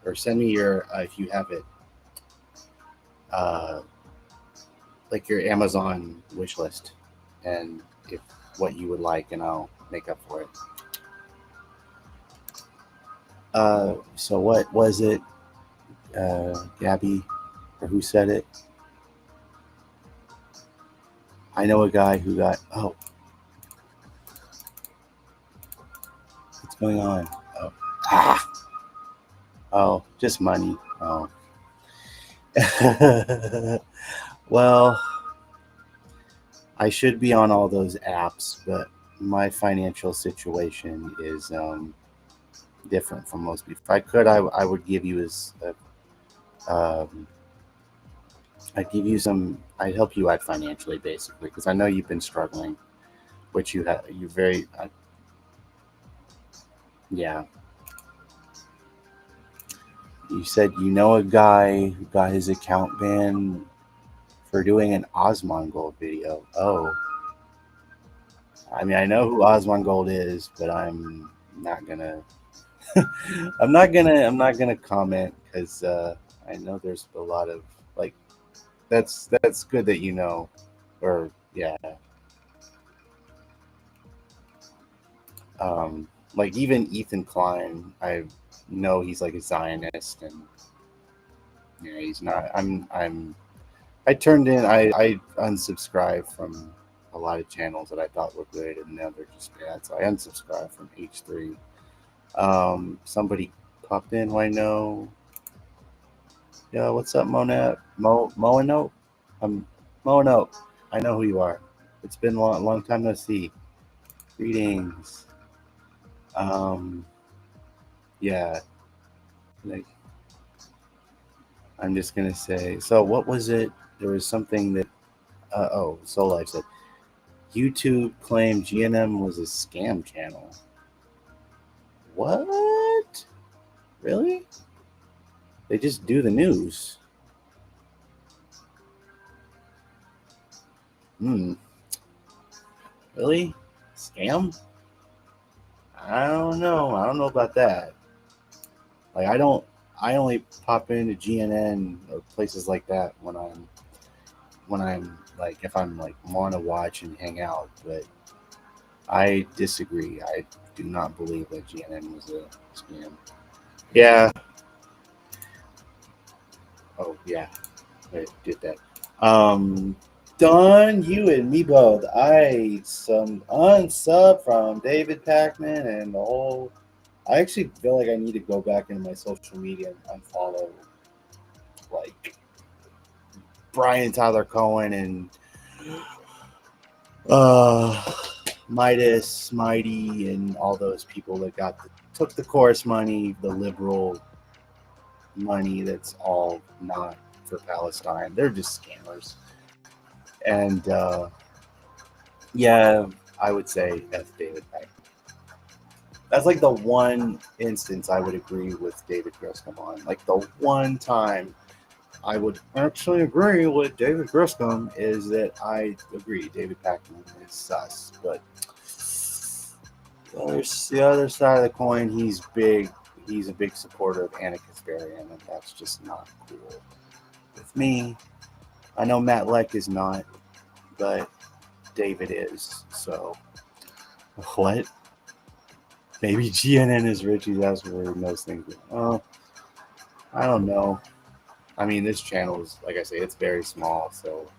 or send me your if you have it, uh, like your Amazon wish list, and if what you would like, and I'll make up for it. So what was it, Gabby, or who said it? I know a guy who got. Oh, what's going on? Oh, oh, just money. Oh, well, I should be on all those apps, but my financial situation is different from most people. If I could, I would give you um, I'd give you some. I'd help you out financially, basically, because I know you've been struggling, which you have. You very, yeah. You said you know a guy who got his account banned for doing an Osmongold video. Oh, I mean, I know who Osmongold is, but I'm not gonna. I'm not gonna comment because I know there's a lot of like. That's good that you know, or yeah. Like, even Ethan Klein, I know he's like a Zionist, and yeah, he's not. I turned in. I unsubscribed from a lot of channels that I thought were good, and now they're just bad. So I unsubscribed from H3. Somebody popped in who I know. Yeah, what's up, Monat? Moano? Moano. I know who you are. It's been a long time no see. Greetings. Um, yeah, like, I'm just gonna say. So what was it? There was something that. Soul Life said YouTube claimed GNM was a scam channel. What? Really? They just do the news. Hmm. Really? Scam? I don't know. I don't know about that. Like, I don't. I only pop into GNN or places like that when I'm like, if I'm like want to watch and hang out. But I disagree. I do not believe that GNN was a scam. Yeah. Oh yeah. I did that. Um, Don, you and me both. I some unsub from David Packman and the whole. I actually feel like I need to go back into my social media and unfollow like Brian Tyler Cohen and uh Midas, Mighty, and all those people that took the chorus money, the liberal money that's all not for Palestine. They're just scammers. And yeah, I would say F David Packman. That's like the one instance I would agree with David Griscom on. Like, the one time I would actually agree with David Griscom is that I agree David Packman is sus. But there's the other side of the coin. He's big. He's a big supporter of Anna Kasparian, and that's just not cool with me. I know Matt Leck is not, but David is. So what? Maybe GNN is Richie. That's where most things. Oh, I don't know. I mean, this channel is, like I say, it's very small, so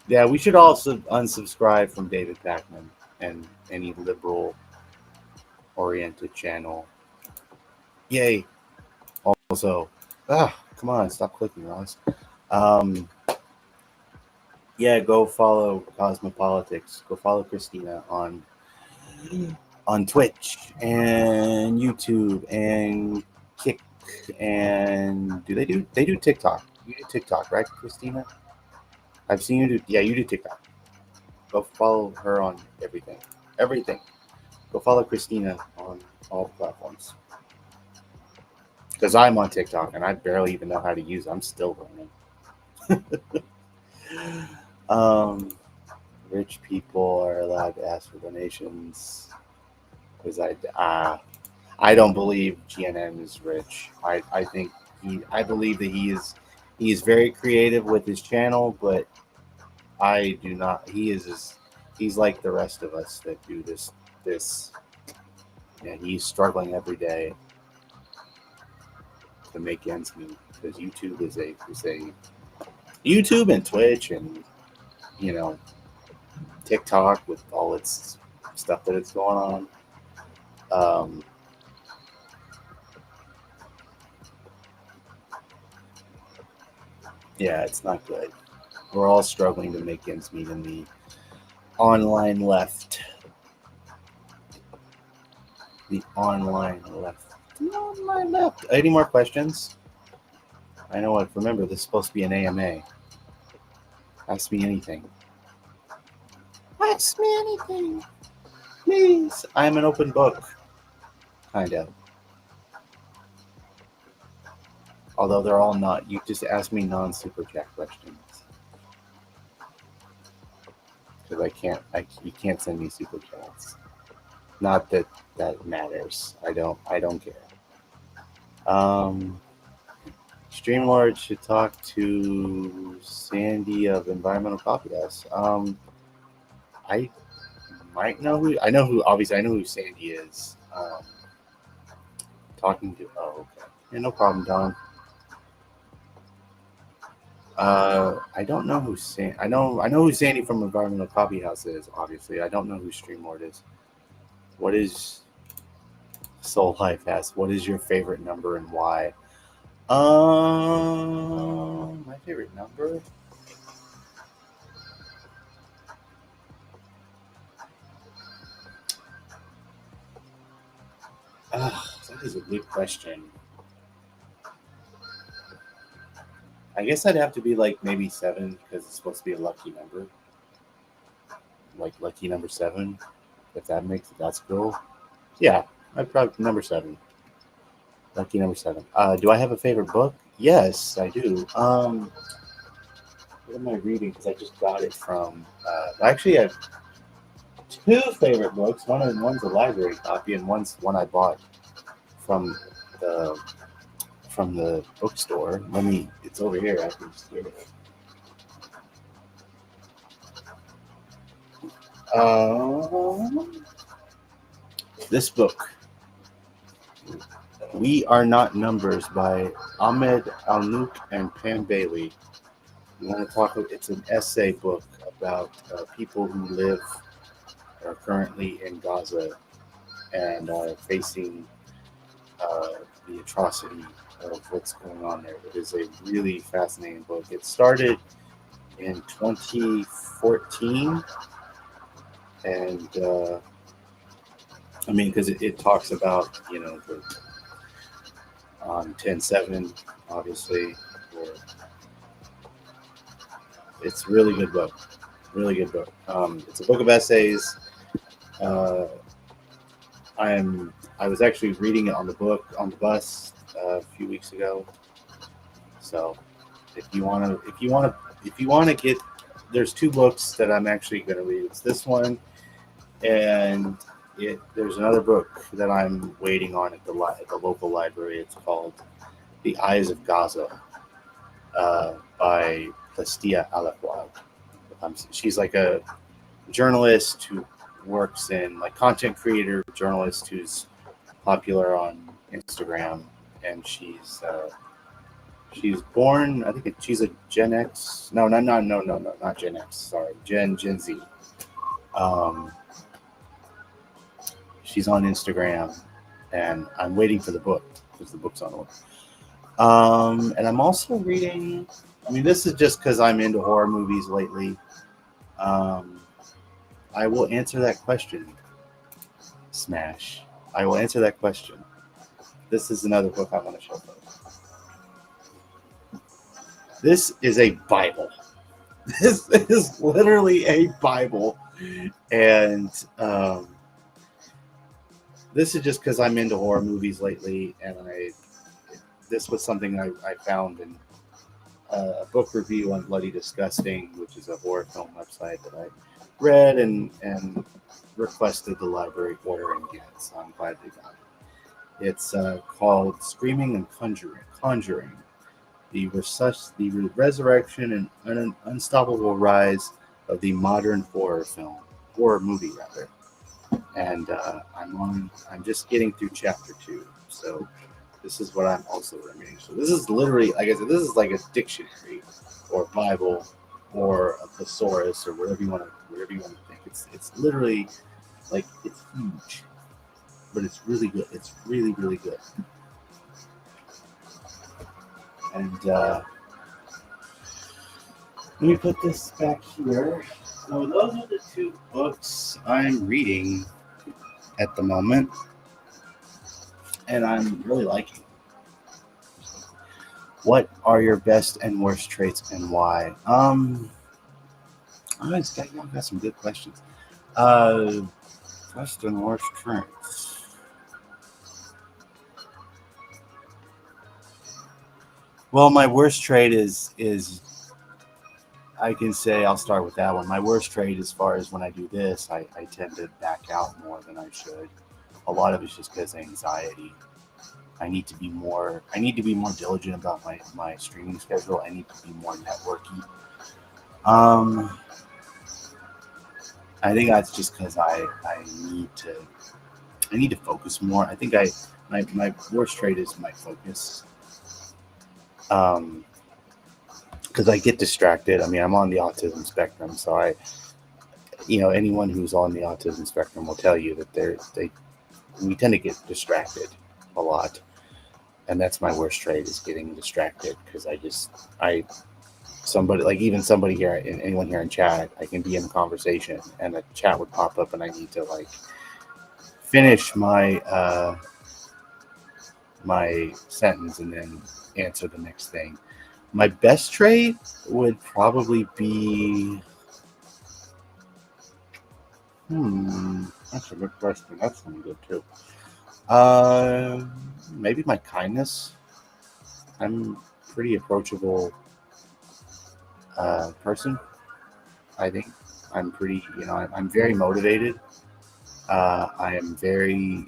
yeah, we should also unsubscribe from David Pakman and any liberal-oriented channel. Yay! Also, come on, stop clicking, Ross. Yeah, go follow Cosmopolitics. Go follow Christina on Twitch and YouTube and Kick, and they do TikTok? You do TikTok, right, Christina? I've seen you do. Yeah, you do TikTok. Go follow her on everything. Everything. Go follow Christina on all platforms. Because I'm on TikTok and I barely even know how to use it. I'm still learning. Rich people are allowed to ask for donations. Because I don't believe GNM is rich. I think I believe that he is very creative with his channel, but I do not. He's like the rest of us that do this. And he's struggling every day to make ends meet, because YouTube is a YouTube and Twitch and TikTok with all its stuff that it's going on. Yeah, it's not good. We're all struggling to make ends meet in the online left. The online left. The online left. Any more questions? I know what. Remember, this is supposed to be an AMA. Ask me anything. Ask me anything. Please. I'm an open book. Kind of. Although they're all not. You just ask me non-super chat questions. Because you can't send me super chats. Not that that matters. I don't care. Streamlord should talk to Sandy of Environmental Coffee House. I might know who. Obviously, I know who Sandy is. Talking to. Oh, okay. Yeah, no problem, Don. I don't know who I know who Sandy from Environmental Coffee House is. Obviously, I don't know who Streamlord is. What is Soul Life asks? What is your favorite number and why? My favorite number. That is a good question. I guess I'd have to be like maybe 7, because it's supposed to be a lucky number. Like lucky number 7, if that's cool. Yeah, I'd probably number 7. Lucky number 7. Do I have a favorite book? Yes, I do. What am I reading? Because I just got it from. Actually, I have 2 favorite books. One's a library copy, and one's one I bought from the bookstore. It's over here. I can just get it. This book, We Are Not Numbers, by Ahmed Al-Nouk and Pam Bailey. You want to talk? It's an essay book about people who are currently in Gaza and are facing the atrocity of what's going on there. It is a really fascinating book. It started in 2014, and because it talks about on 10/7, obviously. It's a really good book. Really good book. It's a book of essays. I was actually reading it on the bus a few weeks ago. So if you want to get, there's 2 books that I'm actually going to read. It's this one, and there's another book that I'm waiting on at the local library. It's called The Eyes of Gaza by Plastia Alafwag. She's like a journalist who works in content creator journalist who's popular on Instagram, and she's born. I think she's a Gen X. No, not Gen X. Sorry, Gen Z. Um, she's on Instagram, and I'm waiting for the book because the book's on order. And I'm also reading. I mean, this is just because I'm into horror movies lately. Um, I will answer that question. Smash. I will answer that question. This is another book I want to show folks. This is a Bible. This is literally a Bible, and this is just because I'm into horror movies lately, and this was something I found in a book review on Bloody Disgusting, which is a horror film website that I read and requested the library order and get. So I'm glad they got it. It's called Screaming and Conjuring. The resurrection and unstoppable rise of the modern horror movie rather. And I'm just getting through chapter 2. So this is what I'm also reading. So this is literally, like I said, this is like a dictionary or Bible or a thesaurus or whatever you want to think. It's literally like, it's huge, but it's really good. It's really, really good. And let me put this back here. So those are the 2 books I'm reading at the moment, and I'm really liking. What are your best and worst traits and why? Y'all got some good questions. Best and worst traits. Well, my worst trait is I can say I'll start with that one. My worst trait, as far as when I do this, I tend to back out more than I should. A lot of it's just because of anxiety. I need to be more diligent about my streaming schedule. I need to be more networky. I think that's just because I need to focus more. I think my worst trait is my focus. Because I get distracted. I mean, I'm on the autism spectrum, so anyone who's on the autism spectrum will tell you that we tend to get distracted a lot, and that's my worst trait, is getting distracted. Because somebody here, anyone here in chat, I can be in a conversation and a chat would pop up, and I need to finish my my sentence and then answer the next thing. My best trait would probably be that's a good question. That's one good too. Maybe my kindness. I'm a pretty approachable person. I think I'm pretty, I'm very motivated. I am very,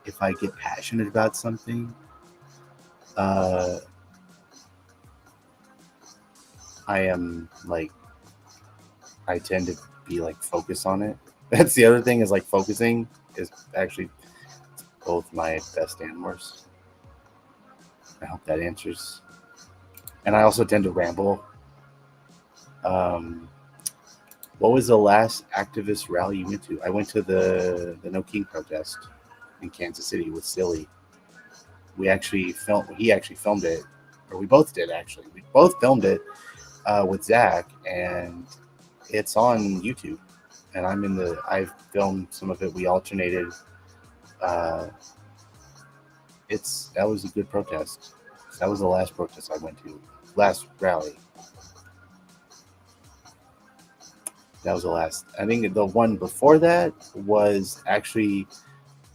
if I get passionate about something, I tend to be focused on it. That's the other thing, is focusing is actually both my best and worst. I hope that answers. And I also tend to ramble. What was the last activist rally you went to? I went to the No King protest in Kansas City with Silly. He actually filmed it, or we both did actually. We both filmed it with Zach, and it's on YouTube. And I've filmed some of it. We alternated. That was a good protest. That was the last protest I went to. Last rally. That was the last. I think the one before that was actually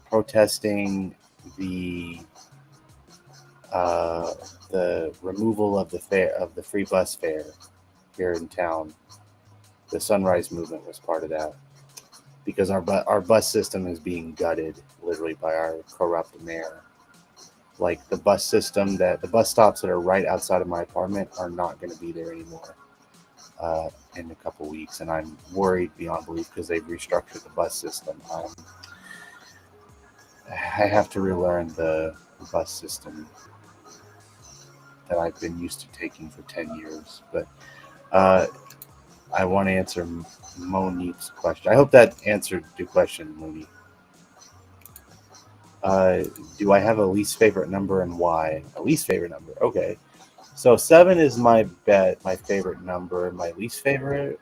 protesting the removal of the free bus fare here in town. The Sunrise Movement was part of that, because our bus system is being gutted literally by our corrupt mayor. The bus system, the bus stops that are right outside of my apartment are not going to be there anymore in a couple weeks, and I'm worried beyond belief because they've restructured the bus system. I have to relearn the bus system that I've been used to taking for 10 years. But uh, I want to answer Monique's question. I hope that answered your question, Monique. Uh, do I have a least favorite number and why? A least favorite number. Okay. So 7 is my favorite number. My least favorite?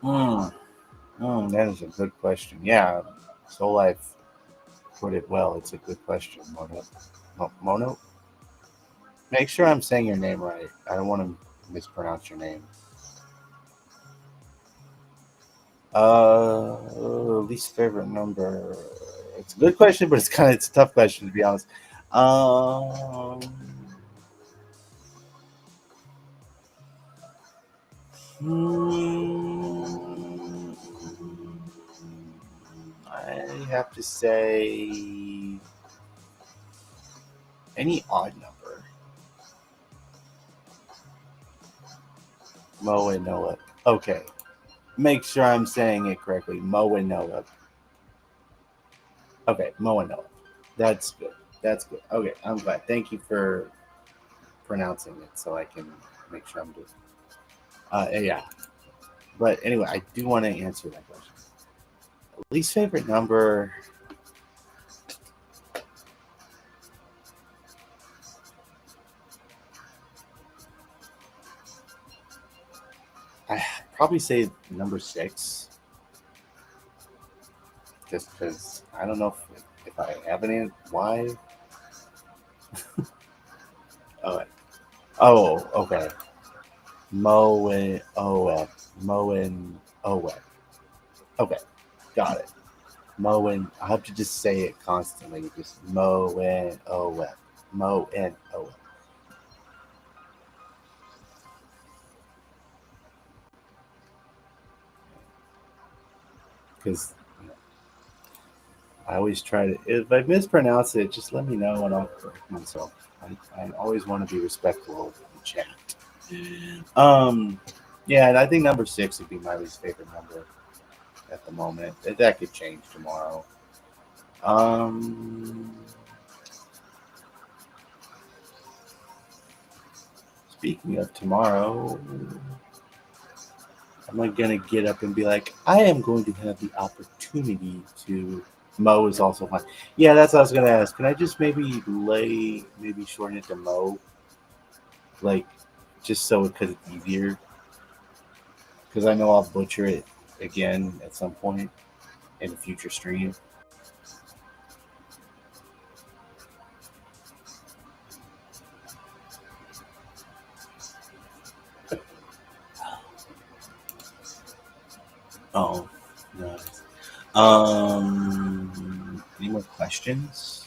Hmm. That is a good question. Yeah. Soul Life put it well. It's a good question, Mono. Mono? Make sure I'm saying your name right. I don't want to mispronounce your name. Least favorite number. It's a good question, but it's a tough question to be honest. Um, hmm, I have to say any odd number. Mo and Noah. Okay. Make sure I'm saying it correctly. Mo and Noah. Okay, Mo and Noah. That's good. That's good. Okay, I'm glad. Thank you for pronouncing it so I can make sure I'm doing. Yeah. But anyway, I do want to answer that question. Least favorite number. I probably say number 6, just because I don't know if I have any. Why? Oh, okay. Mo and Owen. Mo and Owen. Okay, got it. Mo and I have to just say it constantly. Just Mo and Owen. Mo and Owen. Because I always try to. If I mispronounce it, just let me know and I'll correct myself. I always want to be respectful of the chat. Um, yeah, and I think number 6 would be my least favorite number at the moment. That could change tomorrow. Um, Speaking of tomorrow, am I gonna get up and be like, I am going to have the opportunity to? Mo is also fine. Yeah, that's what I was gonna ask. Can I just maybe shorten it to Mo, like, just so because it's easier? Because I know I'll butcher it again at some point in a future stream. Oh, nice. Any more questions?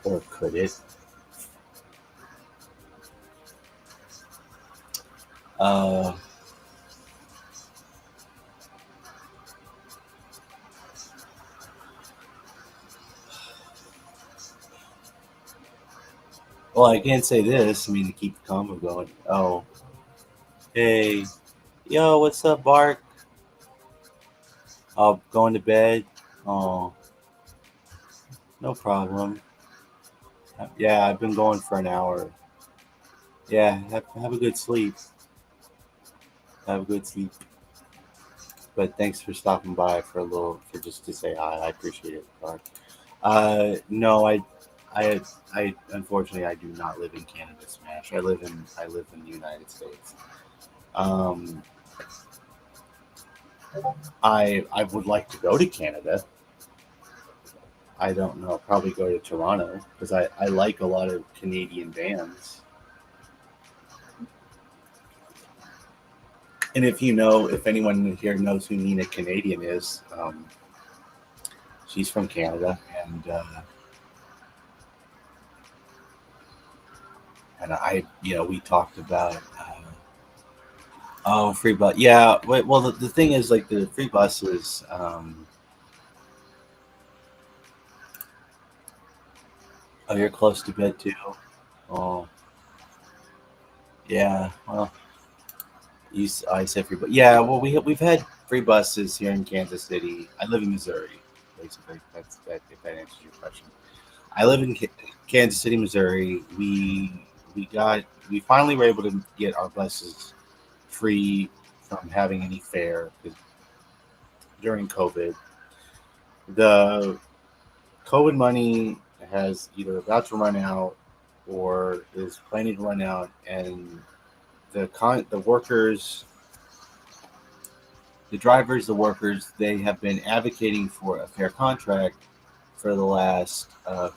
Or could it? Uh, well, I can't say this. I mean, to keep the combo going. Oh, hey, yo, what's up, Bark? Going to bed. Oh, no problem. Yeah, I've been going for an hour. Yeah, have a good sleep. Have a good sleep. But thanks for stopping by for for just to say hi. I appreciate it, Bark. No, I unfortunately I do not live in Canada, Smash. I live in the United States. Um, I would like to go to Canada. I don't know. Probably go to Toronto because I like a lot of Canadian bands. And if anyone here knows who Nina Canadian is, she's from Canada, and we talked about free bus. Yeah, well, the thing is, like the free buses. Oh, you're close to bed too. Oh, yeah. Well, I said free, but yeah. Well, we've had free buses here in Kansas City. I live in Missouri, basically. That's that. If that answers your question, I live in Kansas City, Missouri. We got we finally were able to get our buses free from having any fare during COVID. The COVID money has either about to run out or is planning to run out, and the workers, the drivers, the workers, they have been advocating for a fair contract for the last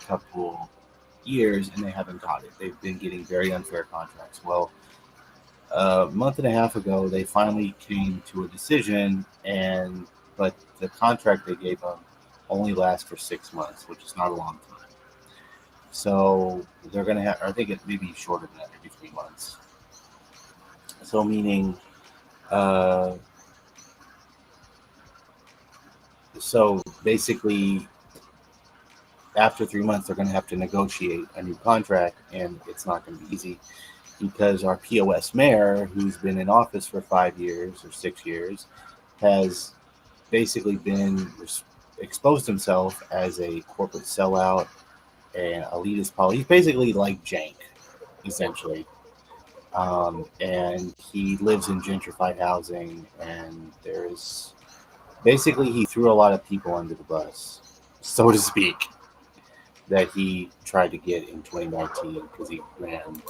couple years, and they haven't got it. They've been getting very unfair contracts. Well, a month and a half ago, they finally came to a decision, and but the contract they gave them only lasts for 6 months, which is not a long time. So they're going to have, I think it may be shorter than that, maybe 3 months. So meaning, uh, so basically, after 3 months, they're going to have to negotiate a new contract, and it's not going to be easy because our POS mayor, who's been in office for 5 years or 6 years, has basically been exposed himself as a corporate sellout and elitist He's basically like Jank, essentially. And he lives in gentrified housing, and there's basically he threw a lot of people under the bus, so to speak, that he tried to get in 2019 because he ran.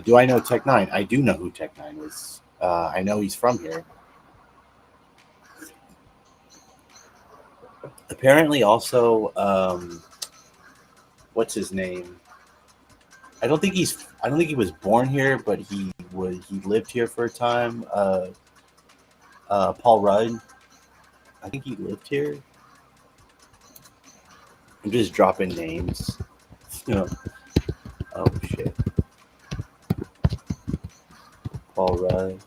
Do I know Tech Nine? I do know who Tech Nine is. I know he's from here. Apparently, also, what's his name? I don't think he's. I don't think he was born here, but he lived here for a time. Paul Rudd. I think he lived here. I'm just dropping names. You know. Oh shit. Paul Rudd.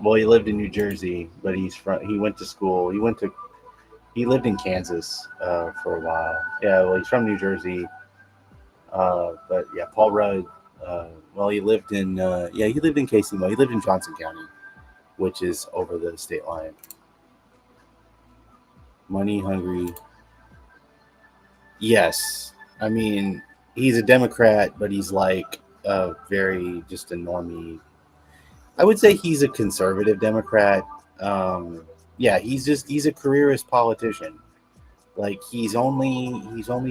Well, he lived in New Jersey, but he went to school. He lived in Kansas for a while. Yeah, well, he's from New Jersey. But yeah, Paul Rudd. Well, he lived in he lived in Casey. He lived in Johnson County, which is over the state line. Money hungry. Yes, I mean he's a Democrat, but he's like very just a normie. I would say he's a conservative Democrat. Yeah, he's a careerist politician. Like he's only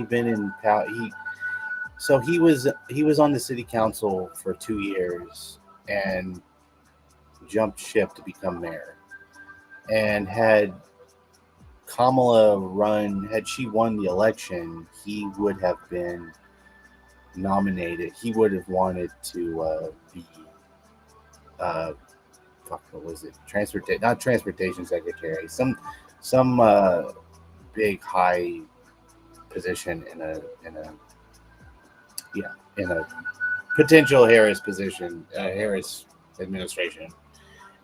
been in power. He was on the city council for 2 years and jumped ship to become mayor. And had she won the election, he would have been nominated. He would have wanted to be what was it? Not transportation secretary. Some big high position in a potential Harris position, Harris administration.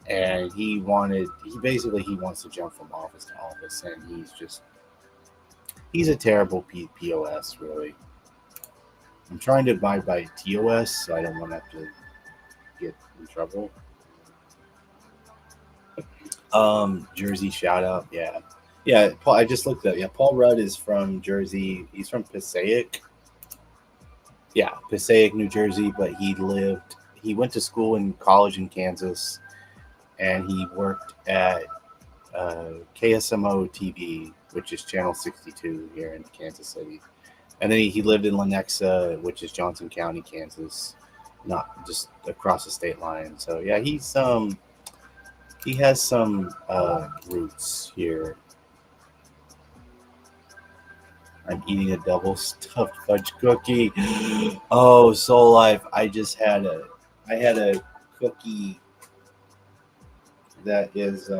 And he wants to jump from office to office, and he's a terrible POS, really. I'm trying to abide by TOS, so I don't want to have to get in trouble. Jersey shout out, yeah. Yeah, Paul, I just looked up. Yeah, Paul Rudd is from Jersey. He's from Passaic. Yeah, Passaic, New Jersey, but he went to school and college in Kansas, and he worked at KSMO TV, which is Channel 62 here in Kansas City. And then he lived in Lenexa, which is Johnson County, Kansas, not just across the state line. So yeah, he has some roots here. I'm eating a double stuffed fudge cookie. Oh, Soul Life! I had a cookie that is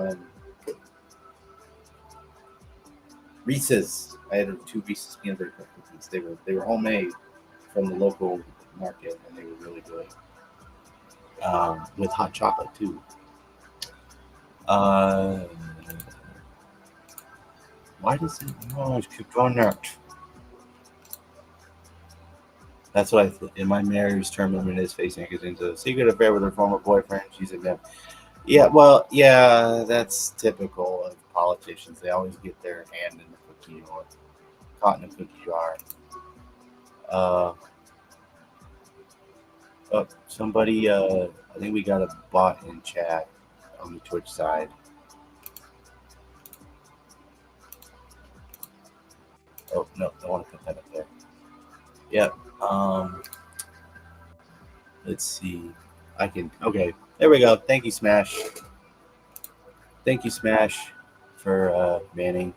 Reese's. I had 2 Reese's peanut butter cookies. They were homemade from the local market, and they were really good. With hot chocolate too. Why does it always keep doing that? That's what in my marriage term limit is facing into a secret affair with her former boyfriend. She's a yeah, well, yeah, that's typical of politicians. They always get their hand in the cookie or caught in a cookie jar. Uh, oh, somebody, I think we got a bot in chat on the Twitch side. Oh no, don't want to put that up there. Yep. Let's see. I can. Okay, there we go. Thank you, Smash. Thank you, Smash, for manning.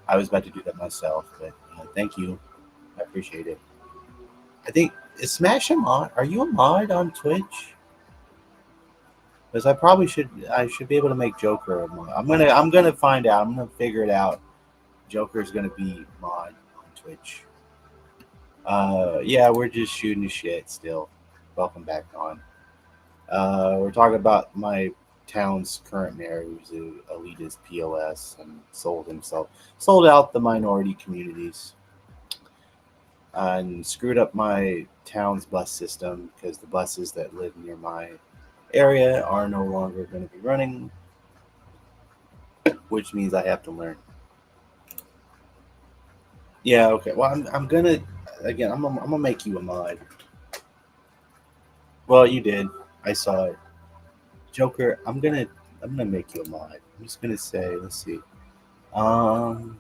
I was about to do that myself, but thank you. I appreciate it. I think is Smash a mod? Are you a mod on Twitch? Because I probably should. I should be able to make Joker a mod. I'm gonna find out. I'm gonna figure it out. Joker's gonna be mod on Twitch. Yeah, we're just shooting the shit still. Welcome back on. We're talking about my town's current mayor, who's a elitist POS and sold out the minority communities, and screwed up my town's bus system because the buses that live near my area are no longer going to be running, which means I have to learn. Yeah, okay. Well, I'm gonna again. I'm gonna make you a mod. Well, you did. I saw it. Joker. I'm gonna make you a mod. I'm just gonna say. Let's see. Um,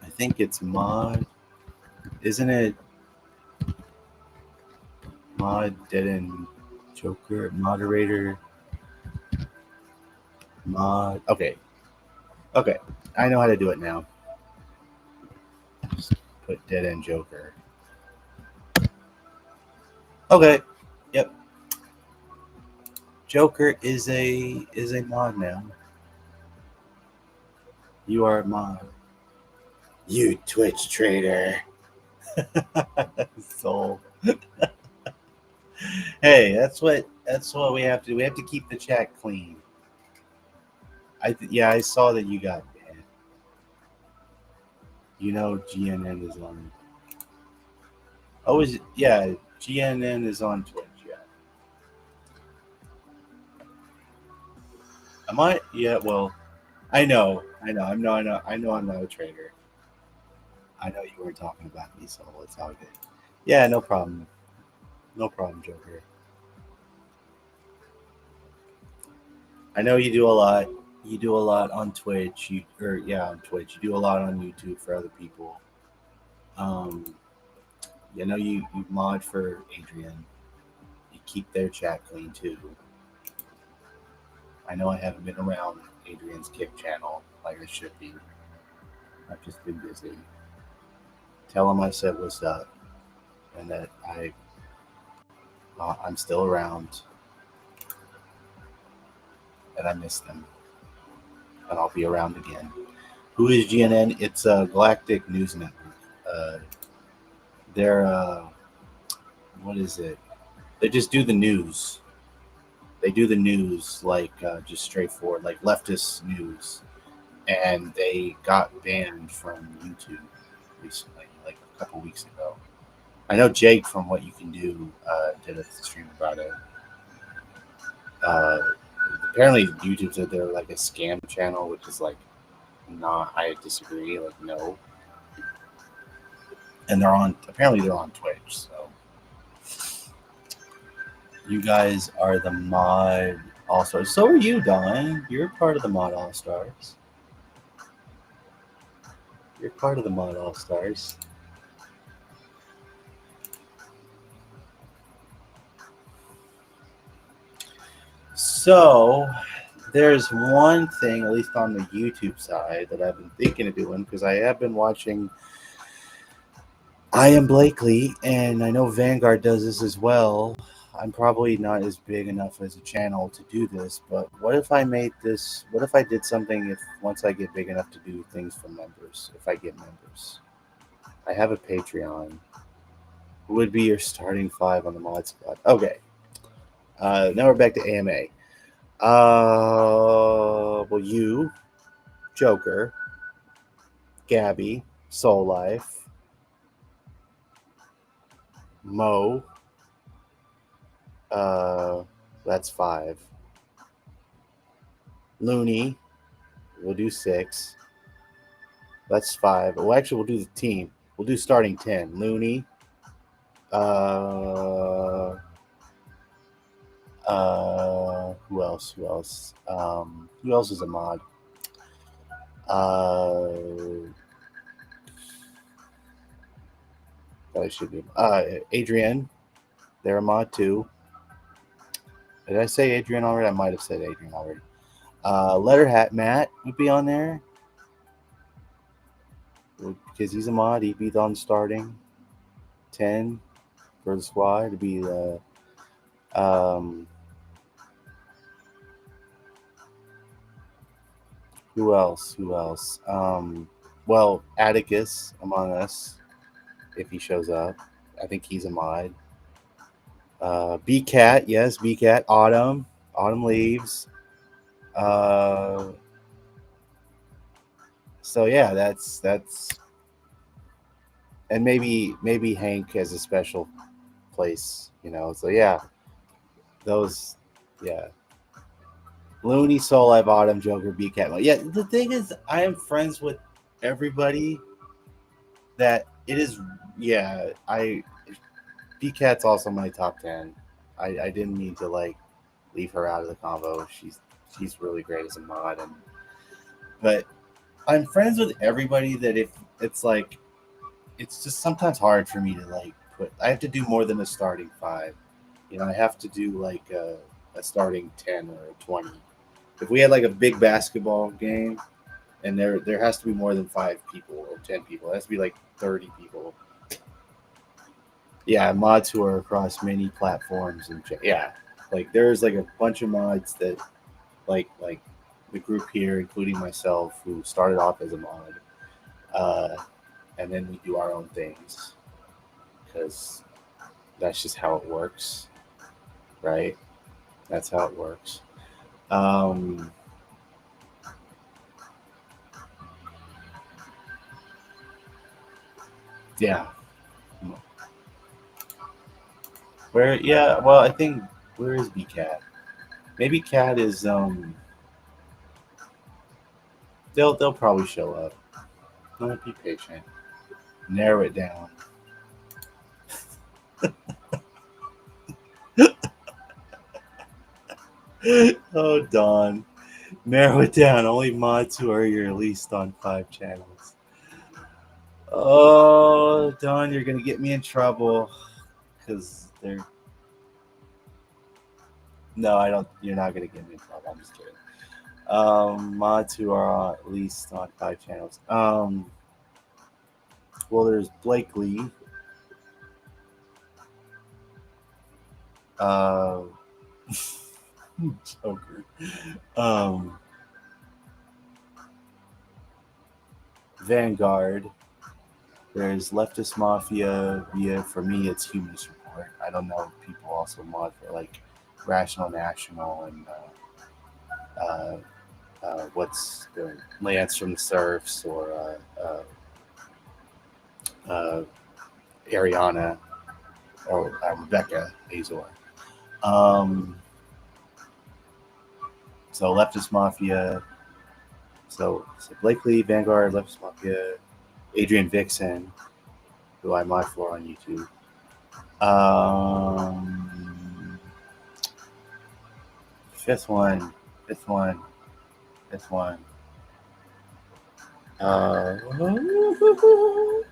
I think it's mod. Isn't it mod dead end Joker moderator mod? Okay. Okay. I know how to do it now. Just put dead end Joker. Okay. Yep. Joker is a mod now. You are a mod. You Twitch trader. Soul. Hey, that's what we have to do. We have to keep the chat clean. Yeah, I saw that you got banned. You know GNN is on. Oh, is it? Yeah, GNN is on Twitch. Yeah. Am I? Yeah. Well, I know. I know. I know. I'm not a trader. I know you were talking about me, so it's all good. Yeah, no problem. No problem, Joker. I know you do a lot. You do a lot on Twitch. On Twitch. You do a lot on YouTube for other people. Um, you mod for Adrian. You keep their chat clean too. I know I haven't been around Adrian's Kick channel like I should be. I've just been busy. Tell him I said what's up, and that I'm still around, and I miss them, and I'll be around again. Who is GNN? It's a Galactic News Network. Uh, they're what is it? They just do the news. They do the news like just straightforward, like leftist news, and they got banned from YouTube recently, like a couple weeks ago. I know Jake from What You Can Do did a stream about it. Uh, Apparently, YouTube said they're like a scam channel, which is like not. I disagree. Like no, and they're on Twitch. So you guys are the mod all stars. So are you, Don. You're part of the mod all stars. You're part of the mod all stars. So there's one thing, at least on the YouTube side, that I've been thinking of doing because I have been watching I Am Blakely, and I know Vanguard does this as well. I'm probably not as big enough as a channel to do this, but what if I made this? What if I did something if once I get big enough to do things for members, if I get members? I have a Patreon. Who would be your starting five on the mod squad? Okay. Now we're back to AMA. Well, you, Joker, Gabby, Soul Life, Mo, uh, that's 5. Looney, we'll do 6. That's 5. Well, actually, we'll do the team. We'll do starting 10. Looney, uh, who else? Who else? Who else is a mod? That should be Adrian. They're a mod too. Did I say Adrian already? I might have said Adrian already. Letter Hat Matt would be on there because he's a mod. He'd be on starting 10 for the squad. It'd be who else? Who else? Well, Atticus Among Us, if he shows up. I think he's a mod. B Cat, yes, B Cat. Autumn. Autumn leaves. So yeah, that's and maybe Hank has a special place, you know. So yeah, those yeah. Looney, Soul Live, Autumn, Joker, B Cat. Yeah, the thing is, I am friends with everybody. That it is, yeah. B Cat's also my top 10. I didn't mean to like leave her out of the convo. She's really great as a mod, and but I'm friends with everybody. That if it's like it's just sometimes hard for me to like put. I have to do more than a starting 5. You know, I have to do like a starting 10 or a 20. If we had like a big basketball game, and there has to be more than 5 people or 10 people, it has to be like 30 people. Yeah, mods who are across many platforms and yeah, like there's like a bunch of mods that like the group here, including myself, who started off as a mod, uh, and then we do our own things because that's just how it works, right? That's how it works. Um, yeah. Where? Yeah. Well, I think where is B Cat? Maybe Cat is. They'll probably show up. Don't be patient. Narrow it down. Oh, Don. Narrow it down. Only mods who are released on 5 channels. Oh, Don, you're gonna get me in trouble because they're. No, I don't. You're not gonna get me in trouble. I'm just kidding. Mods who are at least on 5 channels. Well, there's Blake Lee. Uh, Joker. Um, Vanguard. There's Leftist Mafia. Via for me, it's Humanist Report. I don't know if people also mod for like Rational National and what's the Lance from the Surfs or uh, Ariana or Rebecca Azor. Um, so Leftist Mafia. So Blakely, Vanguard, Leftist Mafia, Adrian Vixen, who I mod for on YouTube. Um, fifth one, fifth one, fifth one. I don't know.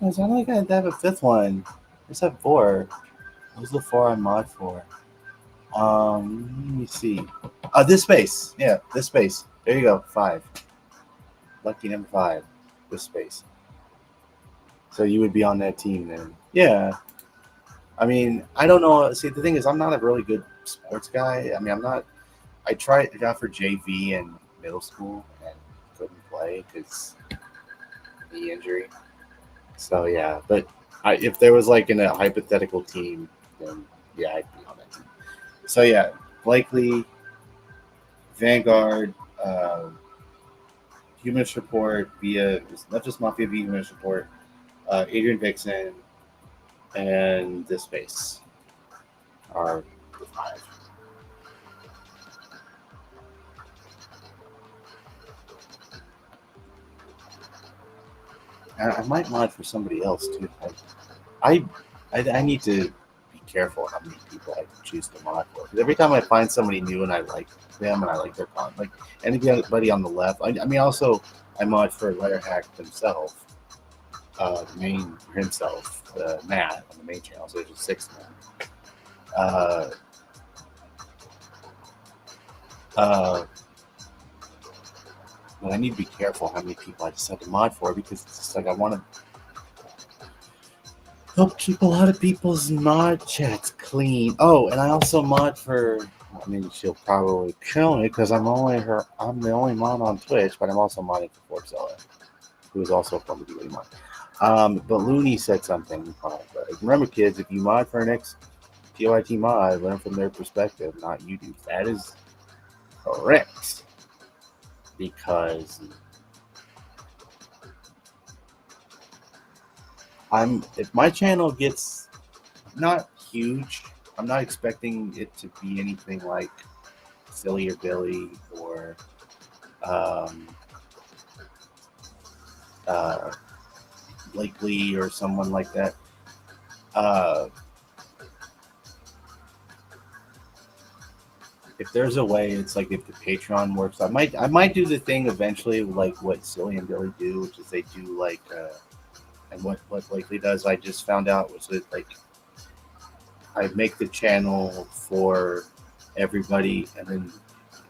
It's not like I have a fifth one. I just have 4. Who's the 4 I mod for? Let me see. This space. Yeah, this space. There you go. 5. Lucky number 5. This space. So you would be on that team then. Yeah. I mean, I don't know. See, the thing is, I'm not a really good sports guy. I mean, I'm not. I tried it out for JV in middle school and couldn't play because knee injury. So yeah, but if there was like in a hypothetical team, then yeah, I'd be on that team. So yeah, Blakely, Vanguard, Humanist Report via not just Mafia v Humanist Report, Adrian Vixen, and this space are the five. I might mod for somebody else too. I, I need to be careful how many people I choose to mod for. Because every time I find somebody new and I like them and I like their content, like anybody on the left. I mean, also I mod for Letterhack himself, the main himself, Matt on the main channel. So there's a sixth man. Uh, uh, but I need to be careful how many people I decide to mod for because it's just like I want to help keep a lot of people's mod chats clean. Oh, and I also mod for. I mean, she'll probably kill me because I'm the only mod on Twitch, but I'm also modding for Forbzilla, who is also from the Daily Mod. But Looney said something. Remember, kids, if you mod for an ex TYT mod, learn from their perspective, not YouTube. That is correct. Because if my channel gets not huge, I'm not expecting it to be anything like Silly or Billy or Blakely or someone like that. If there's a way, it's like if the Patreon works, I might do the thing eventually, like what Silly and Billy do, which is they do like, and what Blakely does. I just found out was that like I make the channel for everybody, and then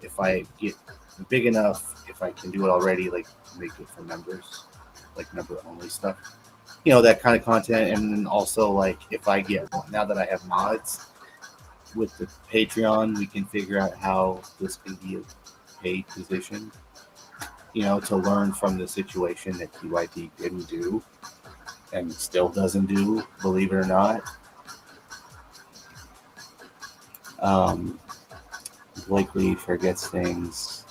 if I get big enough, if I can do it already, like make it for members, like member only stuff, that kind of content. And then also like if I get, now that I have mods with the Patreon, we can figure out how this can be a paid position, to learn from the situation that TYT didn't do and still doesn't do, believe it or not. Blakely forgets things.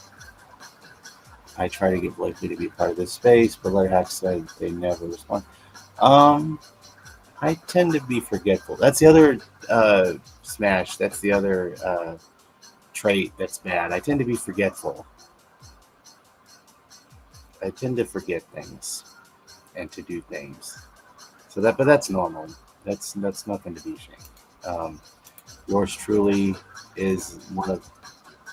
I try to get Blakely to be part of this space, but Letterhack said they never respond. I tend to be forgetful. That's the other smash. That's the other trait that's bad. I tend to be forgetful. I tend to forget things and to do things. But that's normal. That's nothing to be ashamed. Yours truly is one of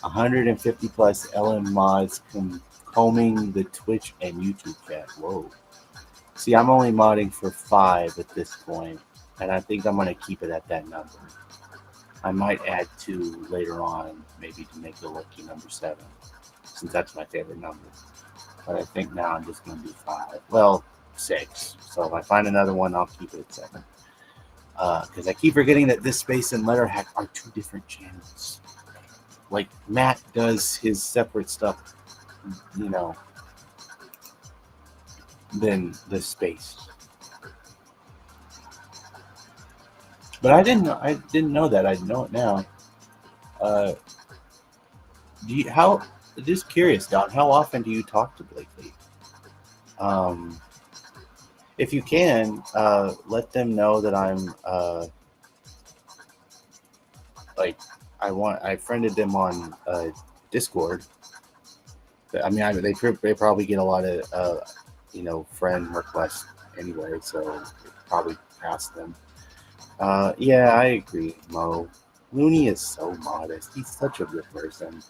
150 plus LM mods combing the Twitch and YouTube chat. Whoa. See, I'm only modding for 5 at this point, and I think I'm going to keep it at that number. I might add 2 later on, maybe to make it lucky number 7, since that's my favorite number. But I think now I'm just going to do 5. Well, 6. So if I find another one, I'll keep it at 7. Because I keep forgetting that this space and Letterhack are 2 different channels. Like, Matt does his separate stuff, than the space. But I didn't know that. I know it now. Just curious, Don, how often do you talk to Blakely? If you can, let them know that I'm I friended them on Discord. I mean, they probably get a lot of friend requests anyway, so probably past them. Yeah, I agree, Mo. Looney is so modest. He's such a good person.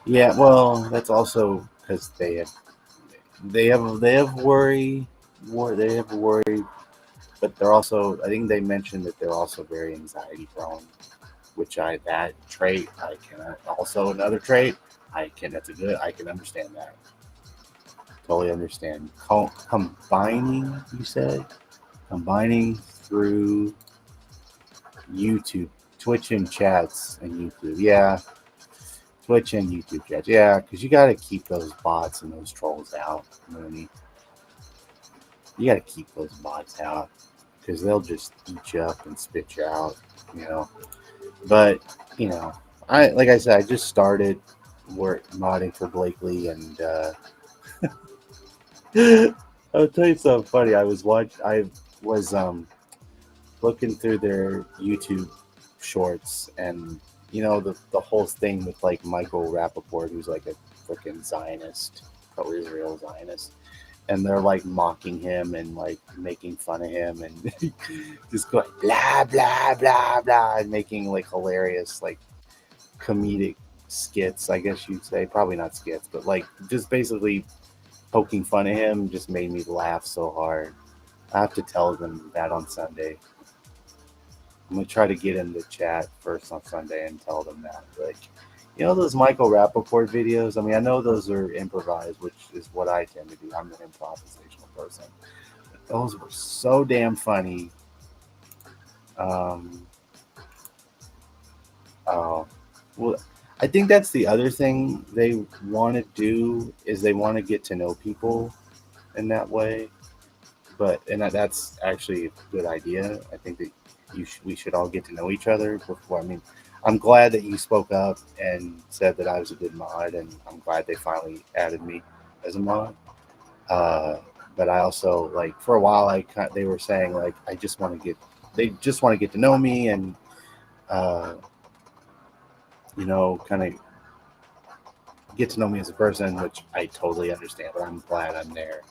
Yeah, well, that's also because they have worry, but they're also, I think they mentioned that they're also very anxiety prone, which that trait I can also another trait I can understand that. Totally understand. Combining, you said? Combining through YouTube, Twitch and chats and YouTube. Yeah. Twitch and YouTube chats. Yeah, because you got to keep those bots and those trolls out. You know what I mean? You got to keep those bots out because they'll just eat you up and spit you out, But, like I said, I just started. work modding for Blakely, and I'll tell you something funny. I was looking through their YouTube shorts, and the whole thing with like Michael Rappaport, who's like a freaking Zionist, pro-Israel Zionist, and they're like mocking him and like making fun of him and just going blah blah blah blah and making like hilarious like comedic skits, I guess you'd say. Probably not skits, but like just basically poking fun at him just made me laugh so hard. I have to tell them that on Sunday. I'm gonna try to get in the chat first on Sunday and tell them that. Like, those Michael Rappaport videos. I mean, I know those are improvised, which is what I tend to do. I'm an improvisational person. But those were so damn funny. Um, oh, well, I think that's the other thing they want to do is they want to get to know people in that way. That's actually a good idea. I think that we should all get to know each other before. I mean, I'm glad that you spoke up and said that I was a good mod, and I'm glad they finally added me as a mod. Uh, but I also like for a while they were saying like they just want to get to know me and uh, kind of get to know me as a person, which I totally understand. But I'm glad I'm there.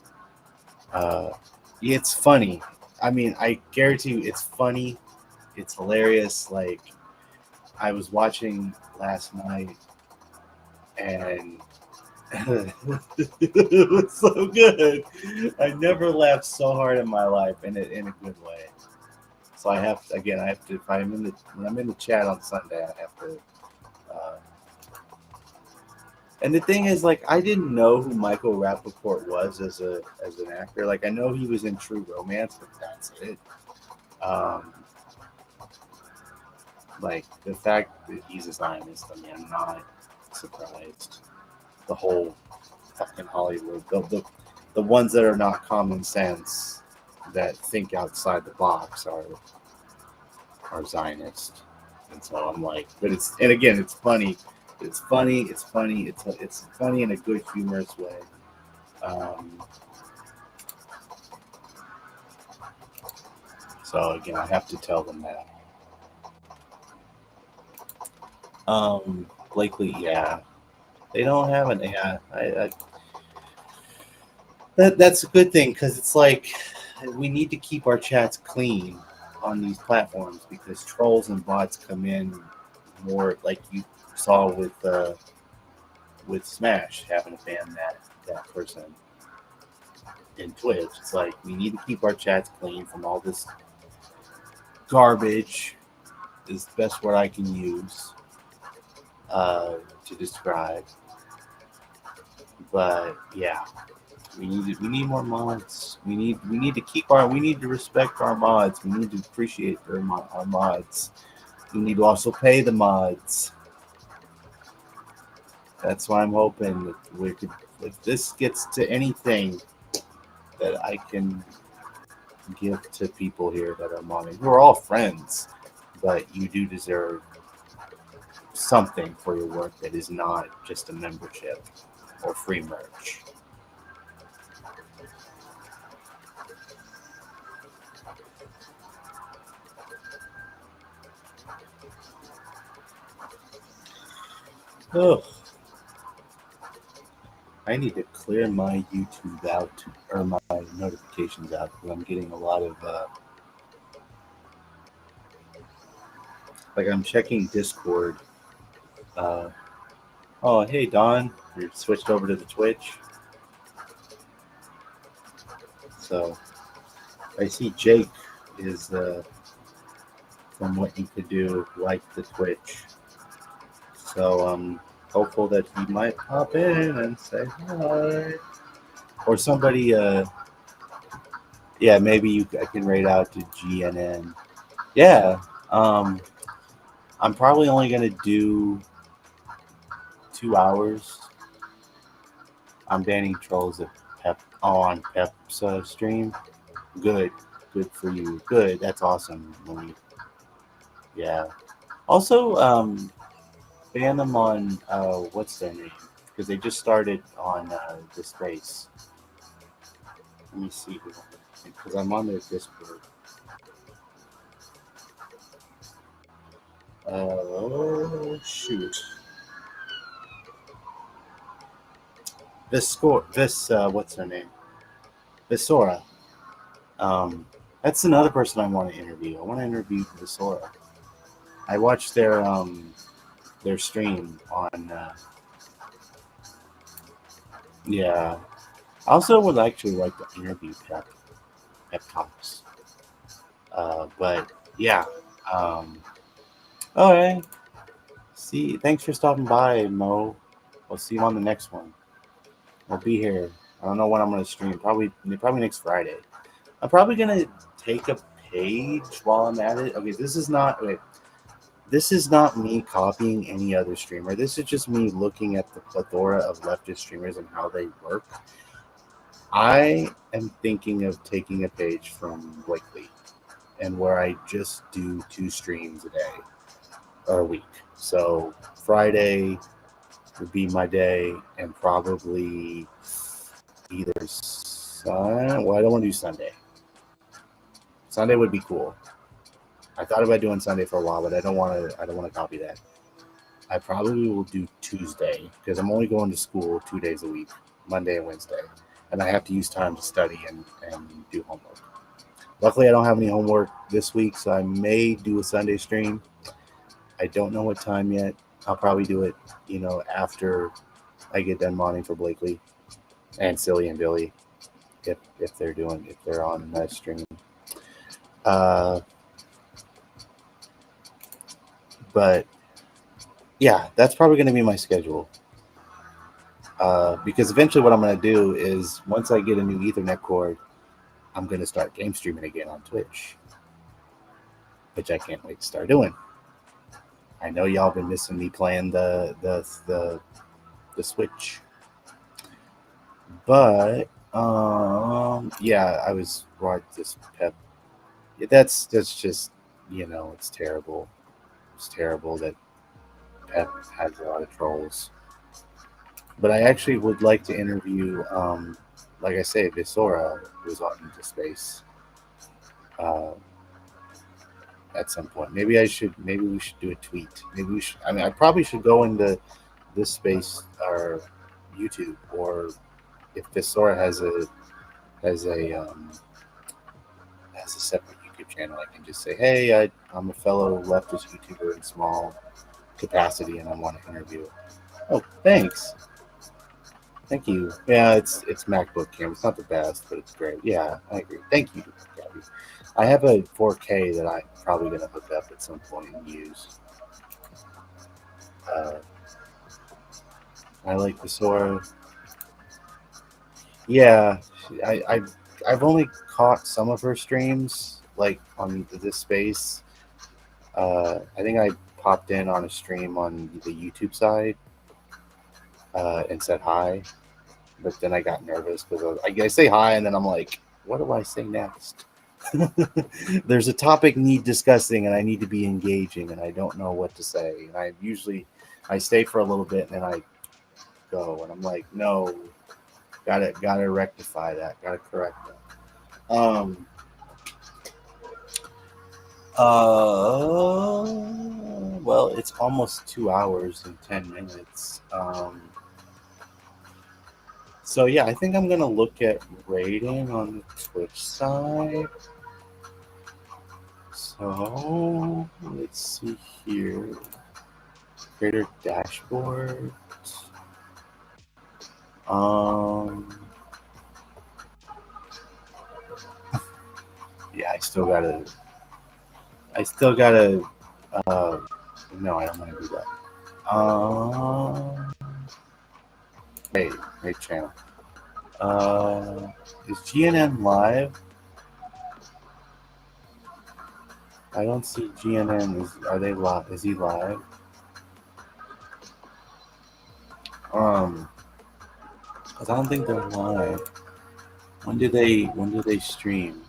Uh, it's funny. I mean, I guarantee you, it's funny. It's hilarious. Like I was watching last night, and it was so good. I never laughed so hard in my life, in a good way. So I have to, again. I have to. If I'm in the when I'm in the chat on Sunday, I have to. Uh, and the thing is, like, I didn't know who Michael Rappaport was as an actor. Like, I know he was in True Romance, but that's it. Um, like the fact that he's a Zionist, I mean, I'm not surprised. The whole fucking Hollywood, the ones that are not common sense, that think outside the box are Zionist. And so I'm like, and again, it's funny. It's funny. It's funny. It's funny in a good, humorous way. Um, so again, I have to tell them that. Blakely, yeah, they don't have an AI. That's a good thing because it's like we need to keep our chats clean on these platforms because trolls and bots come in more, like you saw with Smash having to ban that person in Twitch. It's like we need to keep our chats clean from all this garbage. Is the best word I can use to describe. But yeah, we need more mods. We need to respect our mods. We need to appreciate our mods. We need to also pay the mods. That's why I'm hoping that we could, if this gets to anything that I can give to people here that are modding. We're all friends, but you do deserve something for your work that is not just a membership or free merch. Oh, I need to clear my YouTube out or my notifications out because I'm getting a lot of like I'm checking Discord. Oh, hey Don, you switched over to the Twitch. So I see Jake is from what you could do like the Twitch. So I'm hopeful that he might pop in and say hi. Or somebody, yeah, maybe I can raid out to GNN. Yeah, I'm probably only going to do 2 hours. I'm banning trolls on Pep's stream. Good for you. Good, that's awesome. Yeah. Also, ban them on what's their name? Because they just started on the space. Let me see who. Because I'm on their Discord. Shoot. What's her name? Visora. Um, that's another person I want to interview. I want to interview Visora. I watched their stream on. Yeah. I also would actually like to interview Pep Talks. But yeah. All right. See, thanks for stopping by, Mo. We'll see you on the next one. I'll be here. I don't know when I'm gonna stream. Probably next Friday. I'm probably gonna take a page while I'm at it. Okay, this is not. Wait, this is not me copying any other streamer. This is just me looking at the plethora of leftist streamers and how they work. I am thinking of taking a page from Blakely, and where I just do 2 streams a day or a week. So Friday would be my day, and probably either Well, I don't want to do Sunday. Sunday would be cool. I thought about doing Sunday for a while, but I don't want to. I don't want to copy that. I probably will do Tuesday because I'm only going to school 2 days a week, Monday and Wednesday, and I have to use time to study and do homework. Luckily, I don't have any homework this week, so I may do a Sunday stream. I don't know what time yet. I'll probably do it, after I get done modding for Blakely and Silly and Billy, if they're on that stream. But yeah, that's probably going to be my schedule. Because eventually, what I'm going to do is once I get a new Ethernet cord, I'm going to start game streaming again on Twitch, which I can't wait to start doing. I know y'all been missing me playing the Switch, but yeah, I was right. This Pep, that's just it's terrible. It's terrible that Pep has a lot of trolls. But I actually would like to interview, like I say, Visora, who's out into space. At some point, maybe we should do a tweet. Maybe we should. I mean, I probably should go into this space or YouTube, or if Visora has a separate YouTube channel, I can just say, hey, I'm a fellow leftist YouTuber in small capacity, and I want to interview. Oh, thanks. Thank you. Yeah, it's MacBook camera. It's not the best, but it's great. Yeah, I agree. Thank you, Gabby. I have a 4K that I'm probably going to hook up at some point and use. I like the Sora. Yeah, I've only caught some of her streams, like on this space. I think I popped in on a stream on the YouTube side and said hi, but then I got nervous because I say hi and then I'm like, what do I say next? There's a topic need discussing and I need to be engaging and I don't know what to say. And I stay for a little bit and then I go and I'm like, no, gotta rectify that, gotta correct that. Well, it's almost 2 hours and 10 minutes. So yeah, I think I'm gonna look at rating on the Twitch side. So let's see here. Creator dashboard. Yeah, I still gotta. No, I don't want to do that. Hey, channel. Is GNN live? I don't see GNN. Are they live? Is he live? Because I don't think they're live. When do they stream?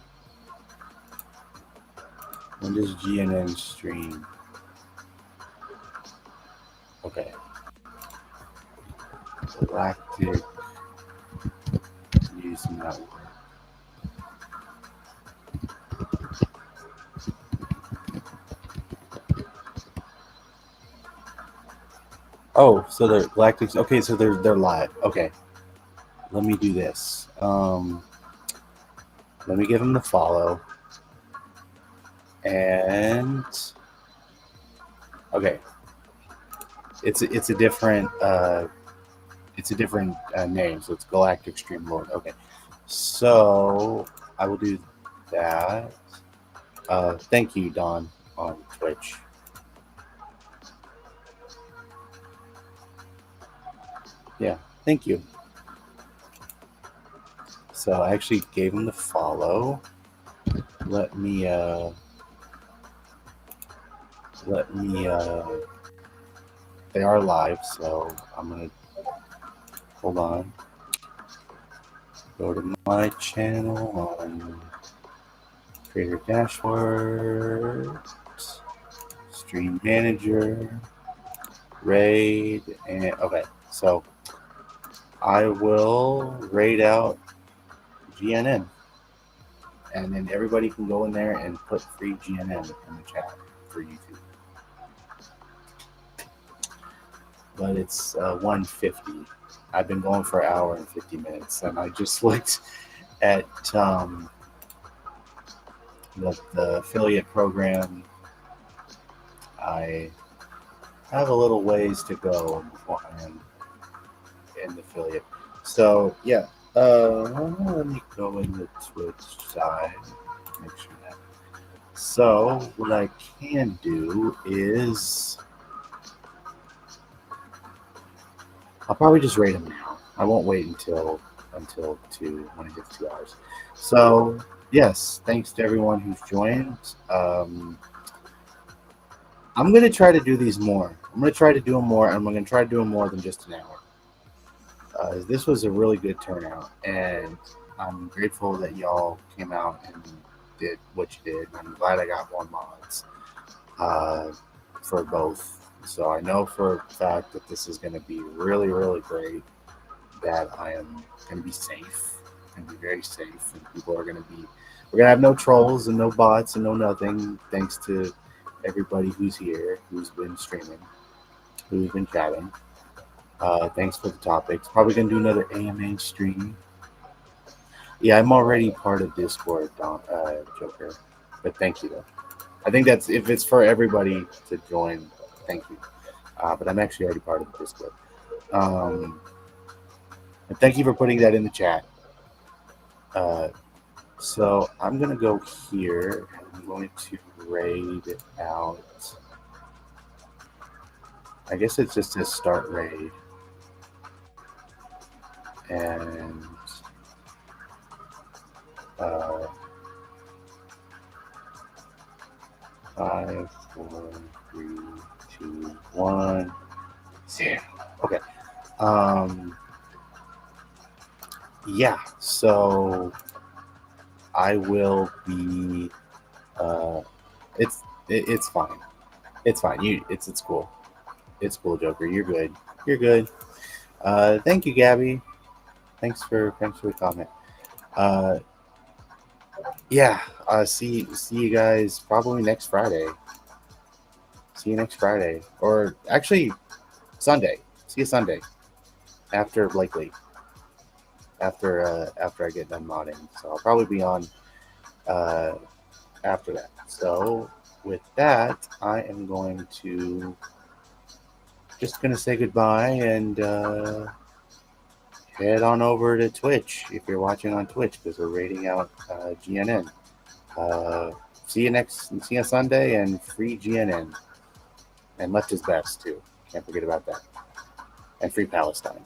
When does GNN stream? Okay. Galactic News Network. Oh, so they're Galactic. Okay, so they're live. Okay, let me do this. Let me give them the follow. And okay, it's a different name, so it's Galactic Stream Lord. Okay, so I will do that. Thank you, Don, on Twitch. Yeah, thank you. So I actually gave him the follow. Let me they are live, so I'm gonna hold on. Go to my channel on Creator Dashboard, Stream Manager, Raid, and okay, so I will raid out GNN, and then everybody can go in there and put free GNN in the chat for YouTube. But it's 150. I've been going for an hour and 50 minutes, and I just looked at the affiliate program. I have a little ways to go before I'm in the affiliate. So yeah, let me go in the Twitch side, make sure that. So what I can do is I'll probably just rate them now. I won't wait until 2 when it gets 2 hours. So yes, thanks to everyone who's joined. I'm gonna try to do these more. I'm gonna try to do them more, and I'm gonna try to do them more than just an hour. This was a really good turnout, and I'm grateful that y'all came out and did what you did. I'm glad I got more mods for both. So I know for a fact that this is going to be really, really great, that I am going to be safe, and be very safe, and people are going to be, we're going to have no trolls and no bots and no nothing, thanks to everybody who's here, who's been streaming, who's been chatting. Thanks for the topics. Probably going to do another AMA stream. Yeah, I'm already part of Discord, Joker, but thank you though. I think that's, if it's for everybody to join, thank you. But I'm actually already part of the Discord. And thank you for putting that in the chat. So I'm going to go here, and I'm going to raid out. I guess it's just a start raid. And 5, 4, 3, 2, 1, 0. Okay. Yeah. So I will be. It's fine. It's fine. It's cool. It's cool, Joker. You're good. You're good. Thank you, Gabby. Thanks for the comment. Yeah. See you guys probably next Friday. See you next Friday, or actually Sunday. See you Sunday after Blakely. After I get done modding, so I'll probably be on after that. So with that, I am going to just gonna say goodbye and head on over to Twitch if you're watching on Twitch, because we're rating out GNN. See you Sunday, and free GNN, and Left is Best too. Can't forget about that, and free Palestine.